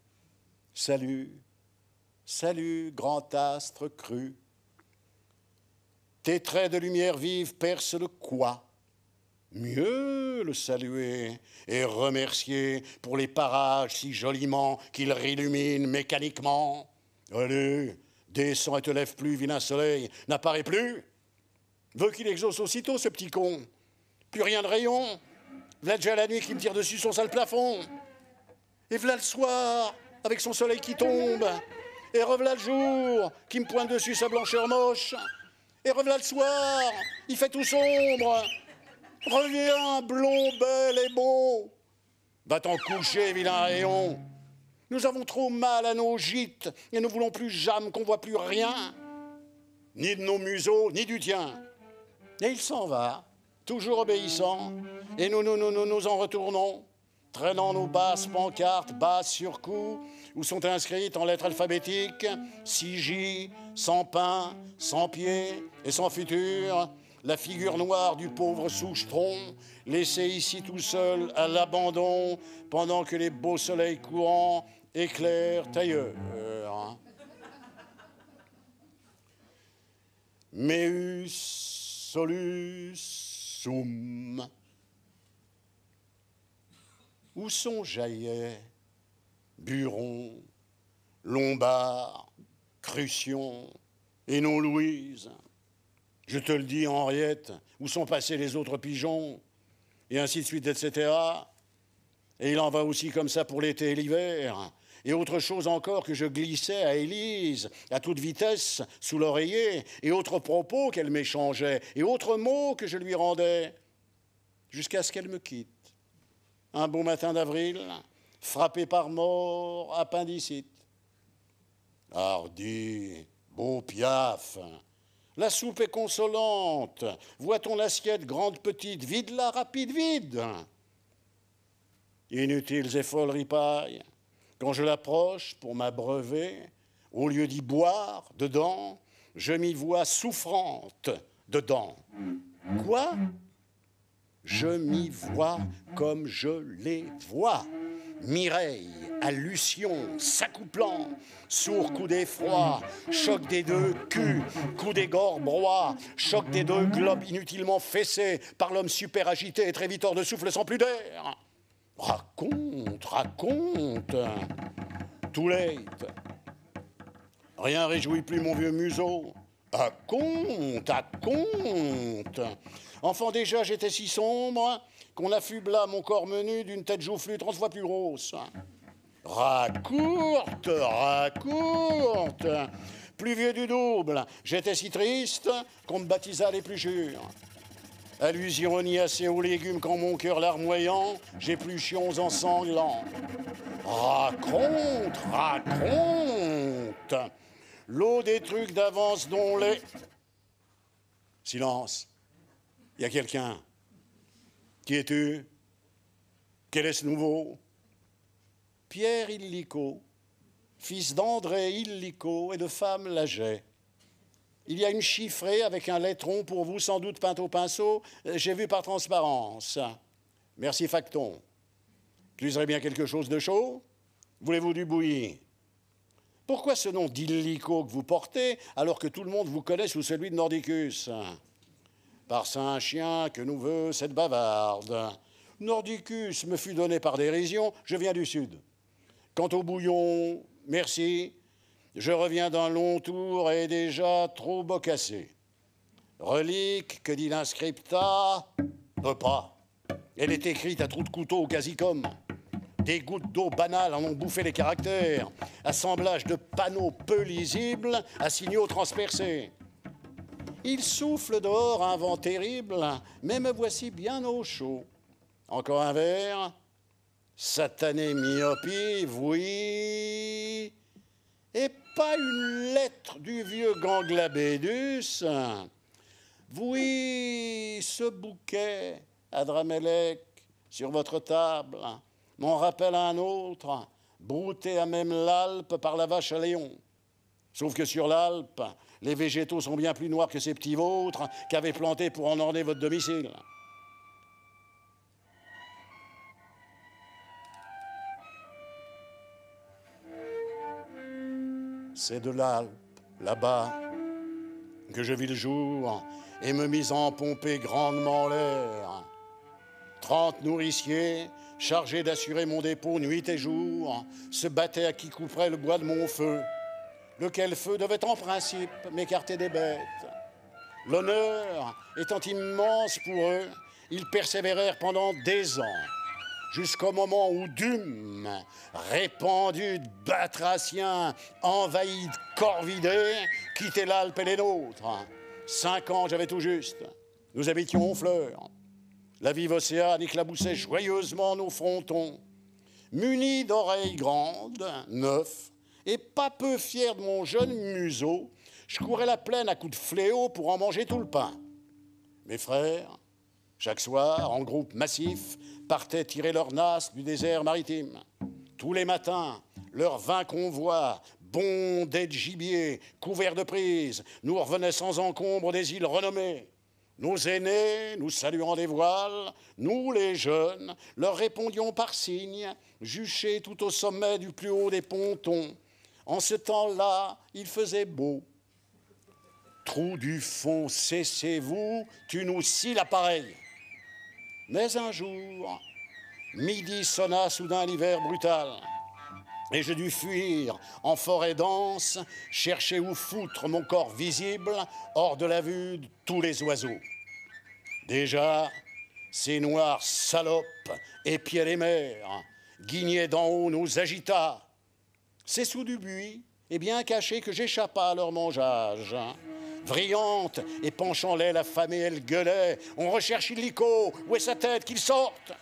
Salut, salut, grand astre cru. Tes traits de lumière vive percent le quoi? Mieux le saluer et remercier pour les parages si joliment qu'il rillumine mécaniquement. Allez, descends et te lève plus, vilain soleil, n'apparaît plus. Veut qu'il exauce aussitôt, ce petit con. Plus rien de rayon. V'là déjà la nuit qui me tire dessus son sale plafond. Et v'là le soir, avec son soleil qui tombe. Et rev'là le jour, qui me pointe dessus sa blancheur moche. Et rev'là le soir, il fait tout sombre. Reviens, blond, bel et beau. Va t'en coucher, vilain rayon. Nous avons trop mal à nos gîtes et ne voulons plus jamais qu'on voit plus rien. Ni de nos museaux, ni du tien. Et il s'en va, toujours obéissant, et nous en retournons, traînant nos basses pancartes, basses sur cou, où sont inscrites en lettres alphabétiques 6J, sans pain, sans pied et sans futur, la figure noire du pauvre Souche-Tron, laissé ici tout seul à l'abandon, pendant que les beaux soleils courants éclairent ailleurs. Meus solus sum. Où sont Jaillet, Buron, Lombard, Crucion et non Louise? Je te le dis, Henriette, où sont passés les autres pigeons? Et ainsi de suite, etc. Et il en va aussi comme ça pour l'été et l'hiver. Et autre chose encore que je glissais à Élise, à toute vitesse, sous l'oreiller, et autres propos qu'elle m'échangeait, et autres mots que je lui rendais, jusqu'à ce qu'elle me quitte. Un beau matin d'avril, frappé par mort, appendicite. Hardi, beau piaf, la soupe est consolante, vois ton assiette grande, petite, vide-la, rapide, vide. Inutiles et folles ripailles, Quand je l'approche pour m'abreuver, au lieu d'y boire dedans, je m'y vois souffrante dedans. Quoi ? Je m'y vois comme je les vois. Mireille, allusion, s'accouplant, sourd coup d'effroi, choc des deux culs, coup des gorbrois, choc des deux globes inutilement fessés par l'homme super agité et très vite hors de souffle sans plus d'air. Raconte, raconte. Too late. Rien réjouit plus mon vieux museau. À compte. Enfant déjà, j'étais si sombre qu'on affubla mon corps menu d'une tête joufflue 30 fois plus grosse. Racourte. Plus vieux du double, j'étais si triste qu'on me baptisa l'épluchure. Allusion assez aux légumes quand mon cœur larmoyant, j'épluchions en sanglants. Raconte. L'eau des trucs d'avance dont les... Silence. Il y a quelqu'un. Qui es-tu? Quel est ce nouveau? Pierre Illico, fils d'André Illico et de femme Laget. Il y a une chiffrée avec un lettron pour vous, sans doute peinte au pinceau. J'ai vu par transparence. Merci, facton. J'userais bien quelque chose de chaud? Voulez-vous du bouilli? Pourquoi ce nom d'Illico que vous portez, alors que tout le monde vous connaît sous celui de Nordicus? Par saint chien que nous veut cette bavarde. Nordicus me fut donné par dérision, je viens du sud. Quant au bouillon, merci, je reviens d'un long tour et déjà trop bocassé. Relique, que dit l'inscripta? Pas. Elle est écrite à trous de couteau au casicum. Des gouttes d'eau banales en ont bouffé les caractères. Assemblage de panneaux peu lisibles à signaux transpercés. Il souffle dehors un vent terrible, mais me voici bien au chaud. Encore un verre. Satanée myopie, oui. Et pas une lettre du vieux Ganglabédus. Oui, ce bouquet, Adramélec, sur votre table, m'en rappelle un autre, brouté à même l'Alpe par la vache à Léon. Sauf que sur l'Alpe, les végétaux sont bien plus noirs que ces petits vôtres qu'avez plantés pour en orner votre domicile. C'est de l'Alpe, là-bas, que je vis le jour et me mis en pomper grandement l'air. 30 nourriciers, chargés d'assurer mon dépôt nuit et jour, se battaient à qui couperait le bois de mon feu, lequel feu devait en principe m'écarter des bêtes. L'honneur étant immense pour eux, ils persévérèrent pendant des ans, jusqu'au moment où Dume, répandu de batraciens, envahi de corvidés, quittait l'Alpe et les nôtres. 5 ans, j'avais tout juste. Nous habitions Honfleur. La vive océane éclaboussait joyeusement nos frontons. Munis d'oreilles grandes, neufs, et pas peu fier de mon jeune museau, je courais la plaine à coups de fléau pour en manger tout le pain. Mes frères, chaque soir, en groupe massif, partaient tirer leurs nasses du désert maritime. Tous les matins, leurs 20 convois, bondés de gibier, couverts de prise, nous revenaient sans encombre des îles renommées. Nos aînés, nous saluant des voiles, nous les jeunes, leur répondions par signes, juchés tout au sommet du plus haut des pontons. En ce temps-là, il faisait beau. Trou du fond, cessez-vous, tu nous scies l'appareil. Mais un jour, midi sonna soudain l'hiver brutal, et je dus fuir en forêt dense, chercher où foutre mon corps visible, hors de la vue de tous les oiseaux. Déjà, ces noirs salopes épiaient les mers, guignaient d'en haut nous agita. C'est sous du buis, et bien caché, que j'échappa à leur mangeage. Vrillante et penchant l'aile affamée, elle gueulait. On recherche Illico, où est sa tête, qu'il sorte?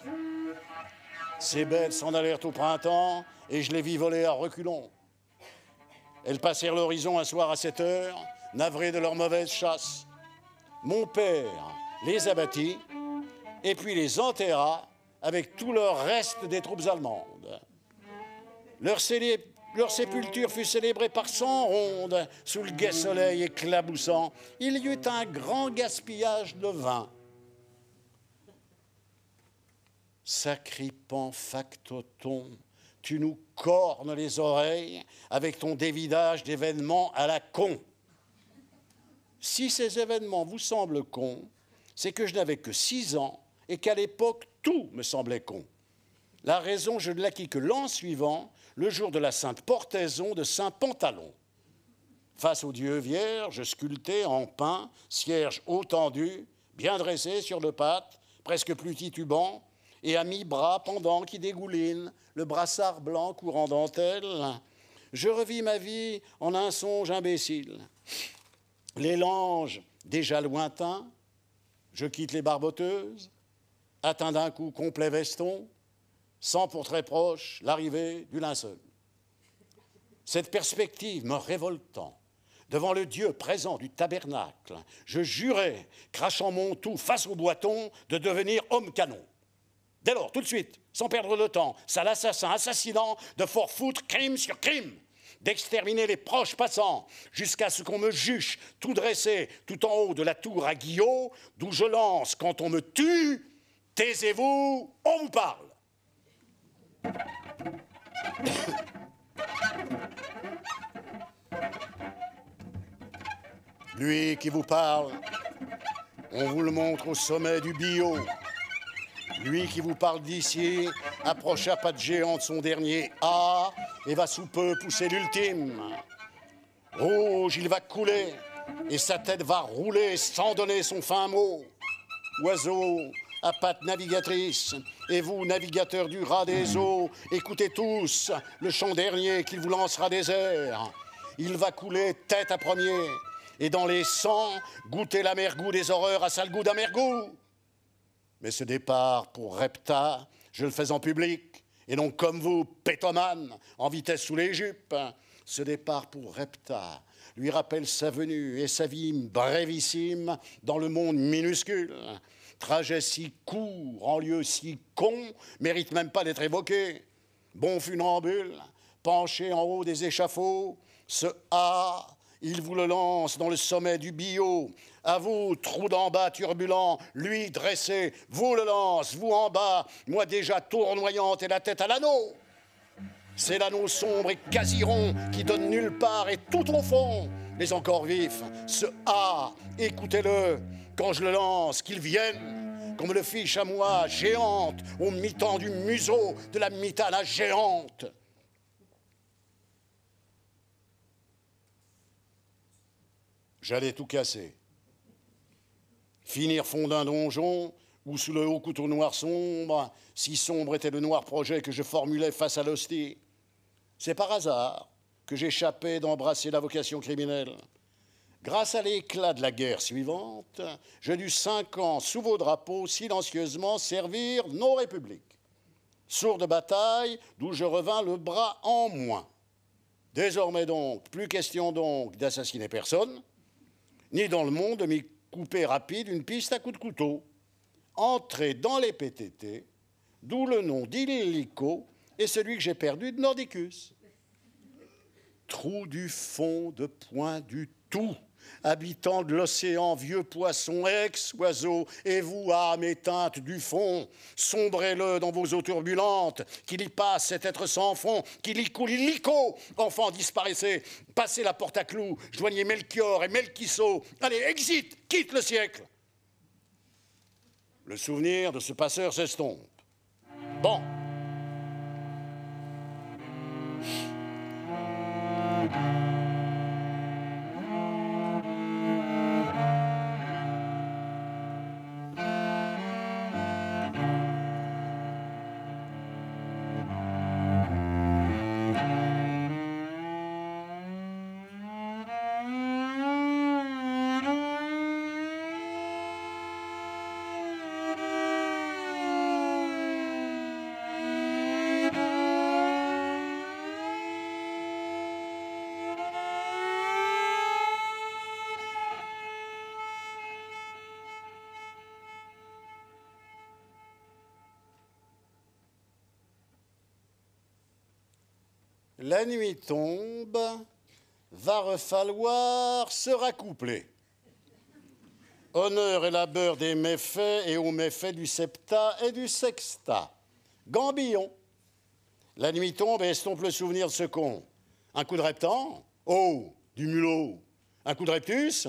Ces bêtes s'en allèrent au printemps, et je les vis voler à reculons. Elles passèrent l'horizon un soir à 7 heures, navrées de leur mauvaise chasse. Mon père les abattit, et puis les enterra avec tout le reste des troupes allemandes. Leur sépulture fut célébrée par 100 rondes, sous le gai soleil éclaboussant. Il y eut un grand gaspillage de vin. Sacripant factoton, tu nous cornes les oreilles avec ton dévidage d'événements à la con. Si ces événements vous semblent cons, c'est que je n'avais que 6 ans et qu'à l'époque, tout me semblait con. La raison, je ne l'acquis que l'an suivant, le jour de la sainte portaison de Saint-Pantalon. Face au Dieu vierge, sculpté en pin, cierge haut tendu, bien dressé sur le patte, presque plus titubant, et à mi-bras pendant qui dégouline, le brassard blanc courant dentelle, je revis ma vie en un songe imbécile. Les langes déjà lointains, je quitte les barboteuses, atteint d'un coup complet veston, sans pour très proche l'arrivée du linceul. Cette perspective me révoltant, devant le Dieu présent du tabernacle, je jurais, crachant mon tout face au boiton, de devenir homme canon. Dès lors, tout de suite, sans perdre de temps, sale assassin assassinant, de fort foutre crime sur crime, d'exterminer les proches passants, jusqu'à ce qu'on me juge tout dressé, tout en haut de la tour à Guillot, d'où je lance quand on me tue, taisez-vous, on vous parle. Lui qui vous parle, on vous le montre au sommet du bio. Lui qui vous parle d'ici approche à pas de géant de son dernier A et va sous peu pousser l'ultime. Rouge, il va couler et sa tête va rouler sans donner son fin mot. Oiseau à pattes navigatrices, et vous, navigateurs du raz des eaux, écoutez tous le chant dernier qu'il vous lancera des airs. Il va couler tête à premier, et dans les sangs, goûter l'amergoût des horreurs à sale goût d'amergoût. Mais ce départ pour Repta, je le fais en public, et non comme vous, pétomane, en vitesse sous les jupes. Ce départ pour Repta lui rappelle sa venue et sa vie brévissime dans le monde minuscule. Trajet si court, en lieu si con, mérite même pas d'être évoqué. Bon funambule, penché en haut des échafauds, ce A, il vous le lance dans le sommet du bio. À vous, trou d'en bas turbulent, lui dressé, vous le lance, vous en bas, moi déjà tournoyante et la tête à l'anneau. C'est l'anneau sombre et quasi rond qui donne nulle part et tout au fond. Mais encore vif, ce A, écoutez-le, quand je le lance, qu'il vienne, qu'on me le fiche à moi, géante, au mi-temps du museau de la mitana géante. J'allais tout casser. Finir fond d'un donjon, ou sous le haut couteau noir sombre, si sombre était le noir projet que je formulais face à l'hostie. C'est par hasard que j'échappais d'embrasser la vocation criminelle. Grâce à l'éclat de la guerre suivante, je dus 5 ans sous vos drapeaux silencieusement servir nos républiques. Sourd de bataille, d'où je revins le bras en moins. Désormais donc, plus question donc d'assassiner personne, ni dans le monde de m'y couper rapide une piste à coups de couteau. Entrer dans les PTT, d'où le nom d'Illico et celui que j'ai perdu de Nordicus. Trou du fond de point du tout, habitant de l'océan, vieux poisson, ex-oiseau, et vous, âme éteinte du fond, sombrez-le dans vos eaux turbulentes, qu'il y passe cet être sans fond, qu'il y coule illico, enfant disparaissez, passez la porte à clous, joignez Melchior et Melchiso, allez, exit, quitte le siècle. Le souvenir de ce passeur s'estompe. Bon. La nuit tombe, va refalloir se raccoupler. Honneur et labeur des méfaits et aux méfaits du septa et du sexta. Gambillon. La nuit tombe et estompe le souvenir de ce con. Un coup de reptan, oh, du mulot. Un coup de reptus,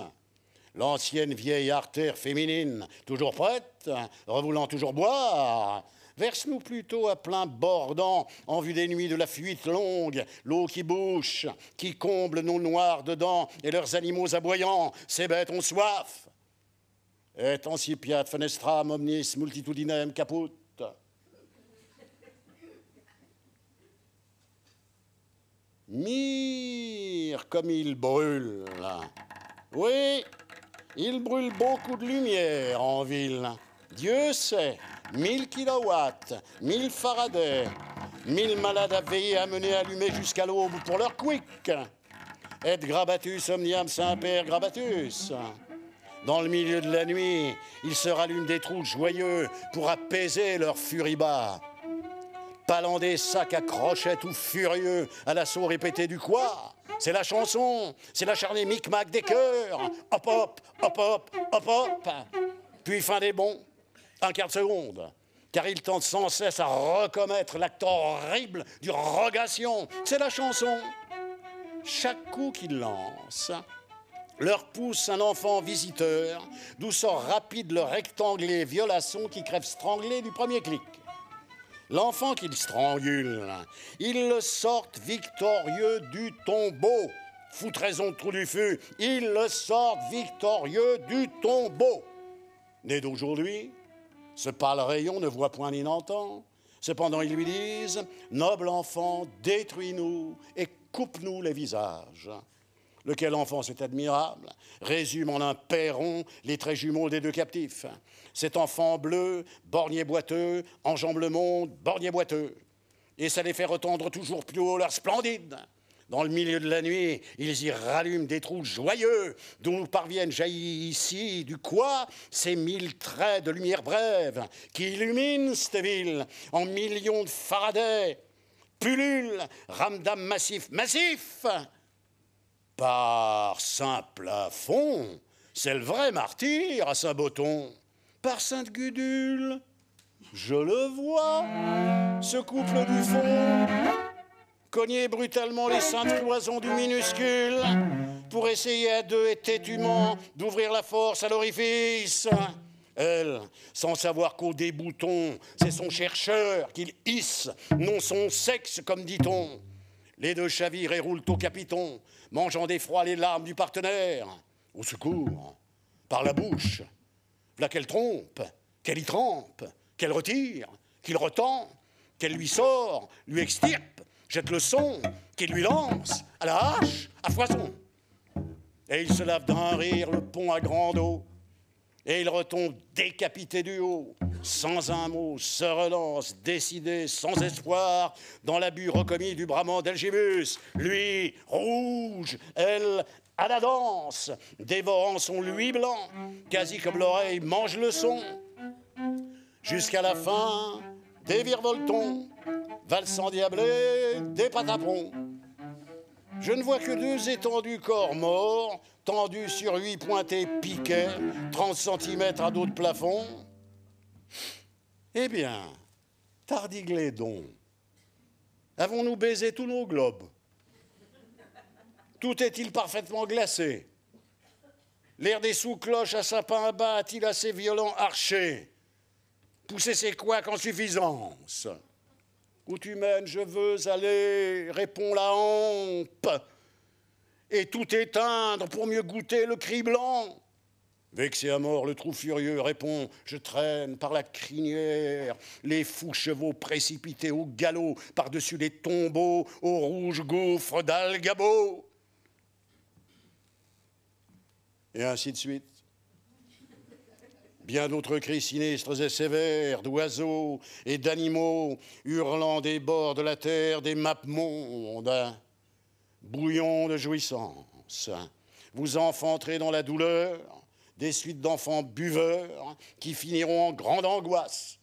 l'ancienne vieille artère féminine, toujours prête, revoulant toujours boire. Verse-nous plutôt à plein bordant, en vue des nuits de la fuite longue, l'eau qui bouche, qui comble nos noirs dedans et leurs animaux aboyants. Ces bêtes ont soif. Et ancipiat fenestram omnis multitudinem caput. Mire comme il brûle. Oui, il brûle beaucoup de lumière en ville. Dieu sait, 1000 kilowatts, 1000 Faraday, 1000 malades à veiller, à mener, allumés jusqu'à l'aube pour leur quick. Et grabatus omniam saint-père grabatus. Dans le milieu de la nuit, ils se rallument des trous joyeux pour apaiser leur furibas. Palant des sacs à crochets tout furieux à l'assaut répété du quoi. C'est la chanson, c'est l'acharné micmac des chœurs. Hop hop, hop hop, hop hop. Puis fin des bons, un quart de seconde. Car ils tentent sans cesse à recommettre l'acte horrible du rogation. C'est la chanson. Chaque coup qu'ils lancent leur pousse un enfant visiteur, d'où sort rapide le rectanglé violasson qui crève stranglé du premier clic. L'enfant qu'ils strangulent, ils le sortent victorieux du tombeau. Foutraison de trou du feu, ils le sortent victorieux du tombeau. Né d'aujourd'hui, ce pâle rayon ne voit point ni n'entend. Cependant, ils lui disent, noble enfant, détruis-nous et coupe-nous les visages. Lequel enfant, c'est admirable, résume en un perron les traits jumeaux des deux captifs. Cet enfant bleu, borgné boiteux, enjambe le monde, borgné boiteux. Et ça les fait retendre toujours plus haut leur splendide. Dans le milieu de la nuit, ils y rallument des trous joyeux, d'où nous parviennent jaillir ici, du quoi, ces 1000 traits de lumière brève qui illuminent cette ville en millions de Faraday. Pullule, ramdam massif, massif. Par Saint-Plafond, c'est le vrai martyr à Saint-Botton. Par Sainte-Gudule, je le vois, ce couple du fond, cogner brutalement les saintes cloisons du minuscule pour essayer à deux et têtument d'ouvrir la force à l'orifice. Elle, sans savoir qu'au débouton, c'est son chercheur qu'il hisse, non son sexe, comme dit-on. Les deux chavirent et roulent au capiton, mangeant d'effroi les larmes du partenaire. Au secours, par la bouche, v'là qu'elle trompe, qu'elle y trempe, qu'elle retire, qu'il retend, qu'elle lui sort, lui extirpe, jette le son, qu'il lui lance, à la hache, à foison. Et il se lave d'un rire le pont à grande eau, et il retombe décapité du haut, sans un mot, se relance, décidé, sans espoir, dans l'abus recommis du brahman d'Elgibus. Lui, rouge, elle, à la danse, dévorant son louis blanc, quasi comme l'oreille mange le son. Jusqu'à la fin, des virevoltons, valsant diablés, des patapons. Je ne vois que deux étendus corps morts, tendus sur 8 pointés piquets, 30 cm à dos de plafond. Eh bien, tardiglédon, avons-nous baisé tous nos globes? Tout est-il parfaitement glacé? L'air des sous-cloches à sapin bas a-t-il assez violent arché? Pousser ses couacs en suffisance? Où tu mènes, je veux aller, répond la hampe, et tout éteindre pour mieux goûter le cri blanc. Vexé à mort, le trou furieux répond, je traîne par la crinière les fous chevaux précipités au galop par-dessus les tombeaux aux rouges gouffres d'Algabo. Et ainsi de suite. Bien d'autres cris sinistres et sévères d'oiseaux et d'animaux hurlant des bords de la terre, des mappemondes. Bouillon de jouissance, vous enfanterez dans la douleur des suites d'enfants buveurs qui finiront en grande angoisse.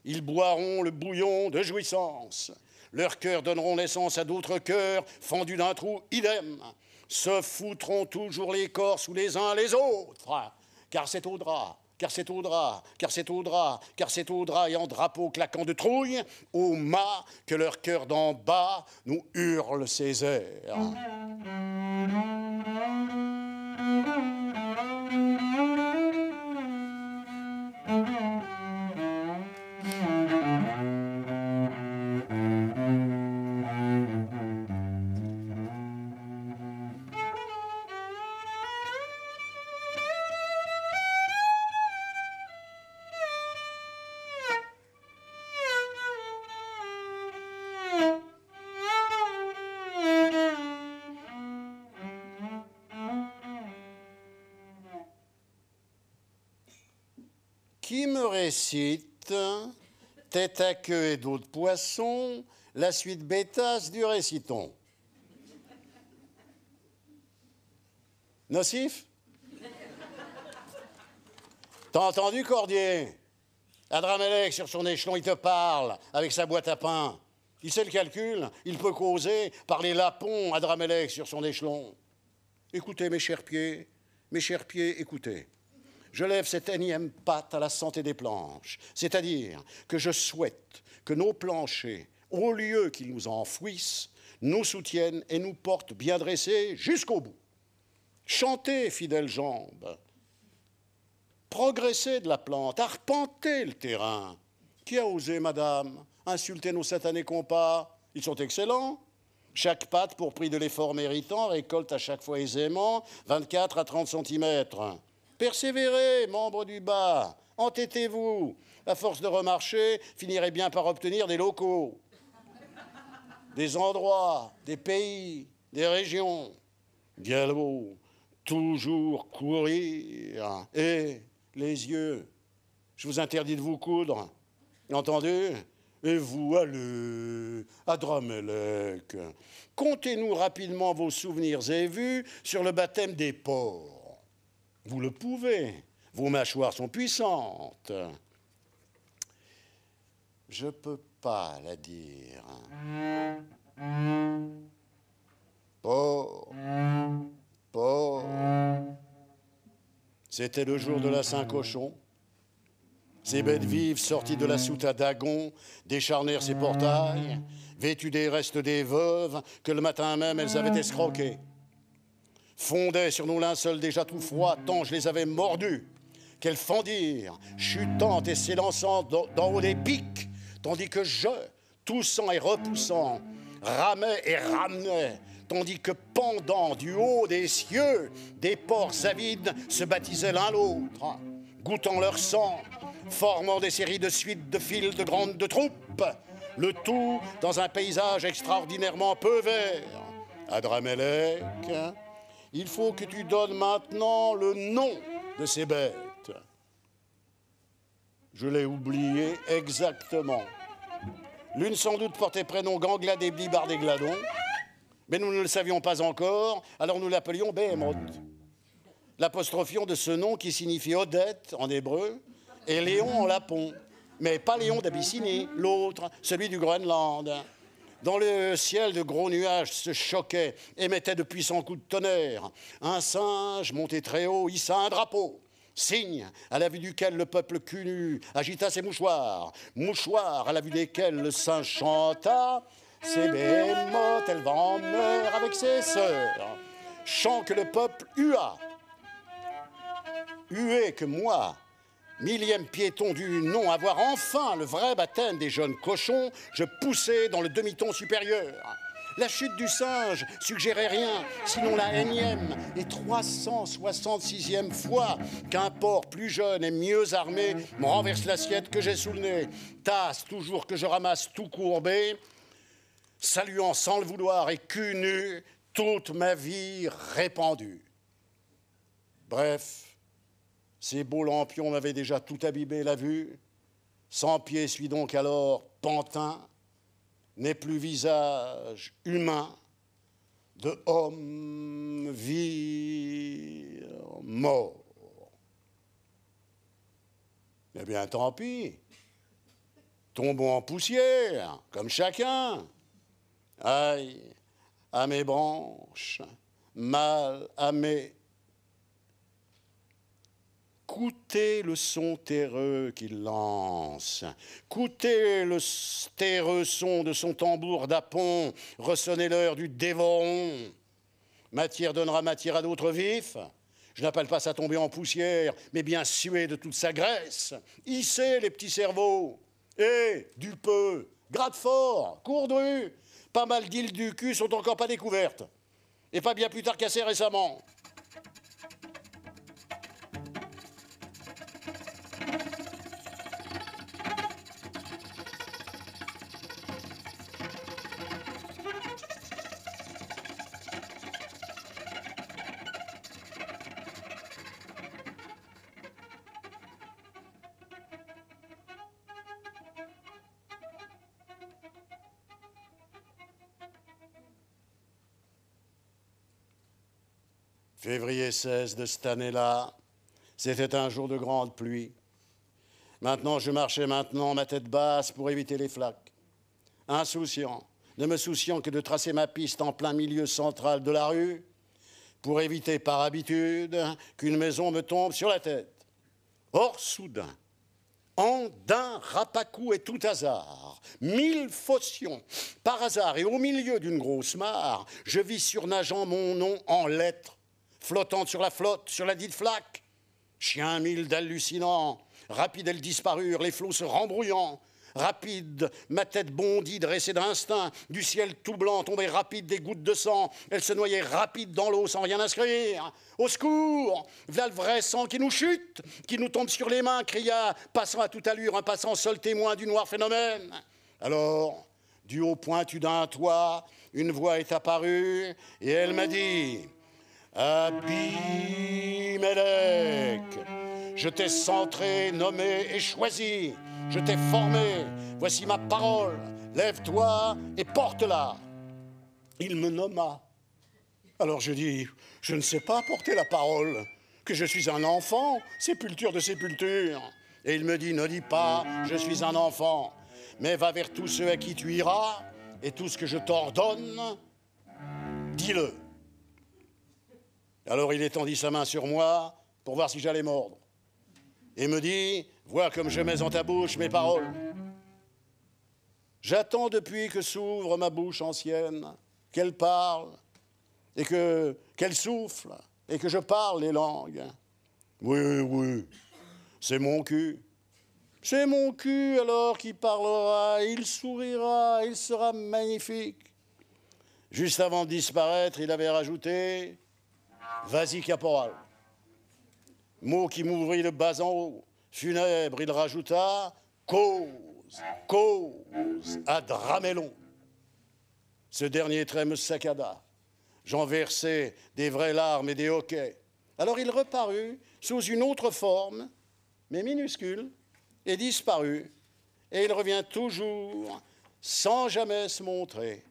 Ils boiront le bouillon de jouissance, leurs cœurs donneront naissance à d'autres cœurs, fendus d'un trou, idem. Se foutront toujours les corps sous les uns les autres, car c'est au drap, car c'est au drap, car c'est au drap, car c'est au drap et en drapeau claquant de trouille, au mât que leur cœur d'en bas nous hurle ses airs. Qui me récite, tête à queue et dos de poisson, la suite bêtasse du réciton? Nocif? T'as entendu, Cordier? Adramelech, sur son échelon, il te parle avec sa boîte à pain. Il sait le calcul, il peut causer par les lapons, Adramelech, sur son échelon. Écoutez, mes chers pieds, écoutez. Je lève cette énième patte à la santé des planches, c'est-à-dire que je souhaite que nos planchers, au lieu qu'ils nous enfouissent, nous soutiennent et nous portent bien dressés jusqu'au bout. Chantez, fidèles jambes, progressez de la plante, arpentez le terrain. Qui a osé, madame, insulter nos satanés compas? Ils sont excellents. Chaque patte, pour prix de l'effort méritant, récolte à chaque fois aisément 24 à 30 centimètres. Persévérez, membres du bas, entêtez-vous. À force de remarcher, finirez bien par obtenir des locaux, des endroits, des pays, des régions. Galop, toujours courir. Et les yeux, je vous interdis de vous coudre. Entendu? Et vous, allez, Adramelech, contez-nous rapidement vos souvenirs et vues sur le baptême des porcs. Vous le pouvez, vos mâchoires sont puissantes. Je peux pas la dire. Porc, porc. C'était le jour de la Saint-Cochon. Ces bêtes vives sorties de la soute à Dagon décharnèrent ses portails, vêtues des restes des veuves que le matin même elles avaient escroquées. Fondaient sur nos linceuls déjà tout froids, tant je les avais mordus, qu'elles fendirent, chutantes et s'élançant d'en haut des pics, tandis que je, toussant et repoussant, ramais et ramenais, tandis que pendant du haut des cieux, des porcs avides se baptisaient l'un l'autre, goûtant leur sang, formant des séries de suites de files de grandes troupes, le tout dans un paysage extraordinairement peu vert. Adramelech, il faut que tu donnes maintenant le nom de ces bêtes. Je l'ai oublié exactement. L'une sans doute portait prénom Ganglade et Blibard et Gladon, mais nous ne le savions pas encore, alors nous l'appelions Behemoth. L'apostrophion de ce nom qui signifie Odette en hébreu et Léon en lapon, mais pas Léon d'Abyssinie, l'autre, celui du Groenland. Dans le ciel, de gros nuages se choquaient, émettaient de puissants coups de tonnerre. Un singe, monté très haut, hissa un drapeau, signe à la vue duquel le peuple cul nu agita ses mouchoirs, mouchoirs à la vue desquels le singe chanta « C'est Behemoth, elle va en mer avec ses sœurs ». Chant que le peuple hua. Hué que moi, millième piéton du nom, à voir enfin le vrai baptême des jeunes cochons, je poussais dans le demi-ton supérieur. La chute du singe suggérait rien, sinon la énième et 366e fois qu'un porc plus jeune et mieux armé me renverse l'assiette que j'ai sous le nez. Tasse toujours que je ramasse tout courbé, saluant sans le vouloir et cul nu toute ma vie répandue. Bref, ces beaux lampions m'avaient déjà tout abîmé la vue. 100 pieds suis donc alors pantin, n'est plus visage humain de homme vire mort. Eh bien, tant pis. Tombons en poussière, comme chacun. Aïe à mes branches, mal à mes... Coûtez le son terreux qu'il lance, coûtez le terreux son de son tambour d'apon, ressonnez l'heure du dévoron. Matière donnera matière à d'autres vifs. Je n'appelle pas ça tomber en poussière, mais bien suer de toute sa graisse. Hissez les petits cerveaux. Et du peu, gratte fort, cours de rue. Pas mal d'îles du cul sont encore pas découvertes. Et pas bien plus tard qu'assez récemment. Février 16 de cette année-là, c'était un jour de grande pluie. Maintenant, je marchais ma tête basse pour éviter les flaques. Insouciant, ne me souciant que de tracer ma piste en plein milieu central de la rue, pour éviter par habitude qu'une maison me tombe sur la tête. Or, soudain, en d'un rapacou et tout hasard, 1000 phautions, par hasard et au milieu d'une grosse mare, je vis surnageant mon nom en lettres, flottante sur la flotte, sur la dite flaque. Chien mille d'hallucinants, rapide elles disparurent, les flots se rembrouillant. Rapide, ma tête bondit, dressée d'instinct, du ciel tout blanc tombaient rapide des gouttes de sang, elles se noyaient rapide dans l'eau sans rien inscrire. Au secours, v'là le vrai sang qui nous chute, qui nous tombe sur les mains, cria, passant à toute allure, un passant seul témoin du noir phénomène. Alors, du haut pointu d'un toit, une voix est apparue, et elle m'a dit... Abimelech, je t'ai centré, nommé et choisi, je t'ai formé, voici ma parole, lève-toi et porte-la. Il me nomma. Alors je dis, je ne sais pas porter la parole, que je suis un enfant, sépulture de sépulture. Et il me dit, ne dis pas, je suis un enfant, mais va vers tous ceux à qui tu iras, et tout ce que je t'ordonne, dis-le. Alors il étendit sa main sur moi pour voir si j'allais mordre. Et me dit, vois comme je mets en ta bouche mes paroles. J'attends depuis que s'ouvre ma bouche ancienne, qu'elle parle, et qu'elle souffle, et que je parle les langues. Oui, c'est mon cul. C'est mon cul alors qui parlera, il sourira, il sera magnifique. Juste avant de disparaître, il avait rajouté... Vas-y, caporal. Mot qui m'ouvrit le bas en haut. Funèbre, il rajouta cause à Dramélon. Ce dernier trait me saccada. J'en versai des vraies larmes et des hoquets. Alors il reparut sous une autre forme, mais minuscule, et disparut. Et il revient toujours sans jamais se montrer.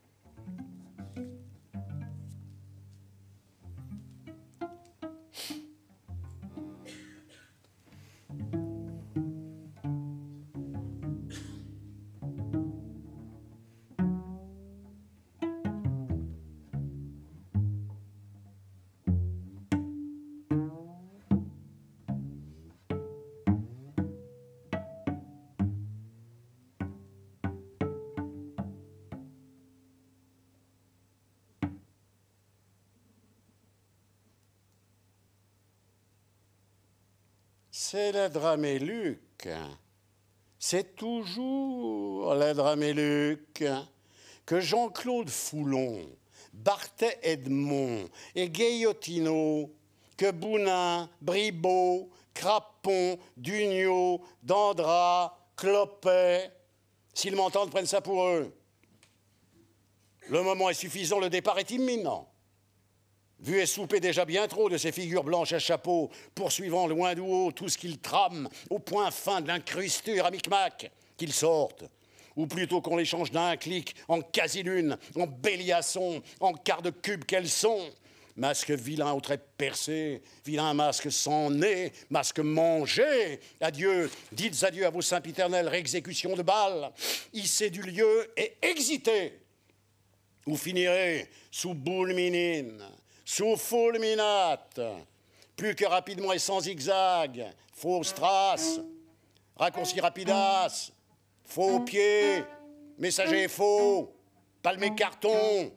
C'est la Draméluc. C'est toujours la Draméluc que Jean-Claude Foulon, Barthé Edmond et Gaillotino, que Bounin, Bribaut, Crapon, Dugnot, Dandra, Clopet, s'ils m'entendent, prennent ça pour eux. Le moment est suffisant, le départ est imminent. Vu et soupé déjà bien trop de ces figures blanches à chapeau, poursuivant loin du haut tout ce qu'ils trament, au point fin de l'incrusture à micmac, qu'ils sortent. Ou plutôt qu'on les change d'un clic en quasi-lune, en béliasson, en quart de cube qu'elles sont. Masque vilain aux traits percés, vilain masque sans nez, masque mangé. Adieu, dites adieu à vos sempiternelles réexécutions de balles. Hissez du lieu et exitez. Vous finirez sous boule minine, sous fulminate, plus que rapidement et sans zigzag, fausse trace, raccourci rapidace, faux pied, messager faux, palmé carton,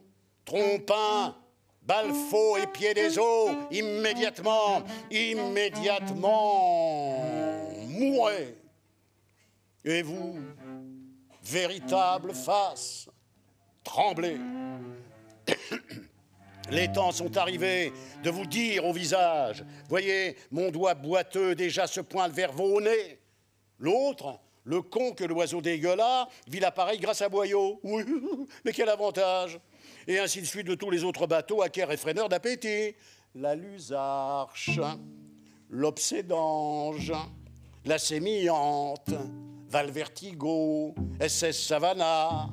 trompin, balle faux et pied des eaux, immédiatement, mourrez. Et vous, véritable face, tremblez. Les temps sont arrivés de vous dire au visage, voyez, mon doigt boiteux déjà se pointe vers vos nez. L'autre, le con que l'oiseau dégueula, vit l'appareil grâce à boyau. Oui, mais quel avantage! Et ainsi de suite de tous les autres bateaux à quai réfréneur d'appétit. La Lusarche, l'Obsédange, la Sémillante, Valvertigo, SS Savannah,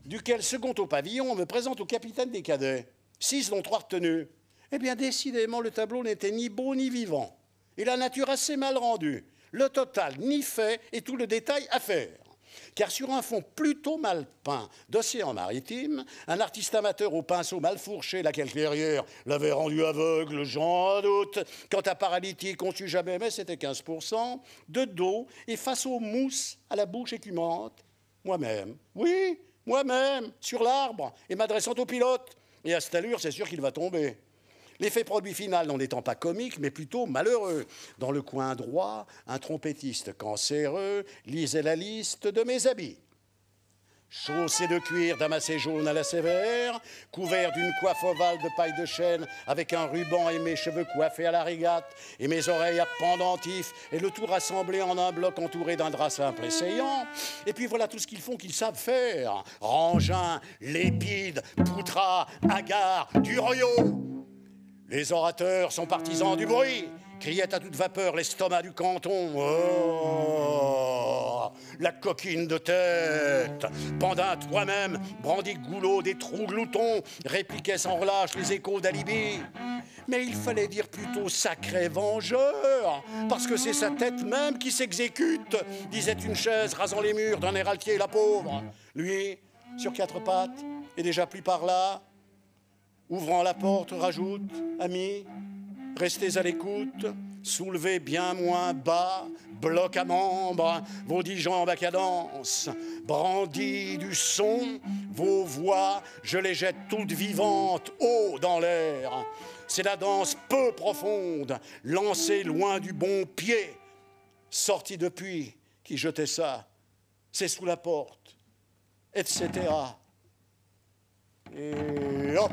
duquel second au pavillon me présente au capitaine des cadets. 6 dont 3 retenus. Eh bien, décidément, le tableau n'était ni beau ni vivant. Et la nature assez mal rendue. Le total ni fait et tout le détail à faire. Car sur un fond plutôt mal peint d'océan maritime, un artiste amateur au pinceau mal fourché, laquelle clairière l'avait rendu aveugle, j'en doute. Quant à paralytique, on sut jamais, mais c'était 15%, de dos et face aux mousses à la bouche écumante. Moi-même, oui, moi-même, sur l'arbre, et m'adressant au pilote. Et à cette allure, c'est sûr qu'il va tomber. L'effet produit final n'en étant pas comique, mais plutôt malheureux. Dans le coin droit, un trompettiste cancéreux lisait la liste de mes habits. Chaussé de cuir damassé jaune à la sévère, couvert d'une coiffe ovale de paille de chêne, avec un ruban et mes cheveux coiffés à la régate, et mes oreilles à pendentifs, et le tout rassemblé en un bloc entouré d'un drap simple et saillant. Et puis voilà tout ce qu'ils font, qu'ils savent faire. Rangin, lépide, poutras, hagard, duriot. Les orateurs sont partisans du bruit, criait à toute vapeur l'estomac du canton. Oh, la coquine de tête. Pendant toi-même, brandit goulot des trous gloutons, répliquait sans relâche les échos d'Alibi. Mais il fallait dire plutôt sacré vengeur, parce que c'est sa tête même qui s'exécute, disait une chaise rasant les murs d'un air altier, la pauvre. Lui, sur 4 pattes, et déjà plus par là, ouvrant la porte, rajoute, amis, restez à l'écoute, soulevez bien moins bas, bloc à membres, vos 10 jambes à cadence, brandis du son, vos voix, je les jette toutes vivantes, haut dans l'air. C'est la danse peu profonde, lancée loin du bon pied, sortie depuis, qui jetait ça, c'est sous la porte, etc. Et hop!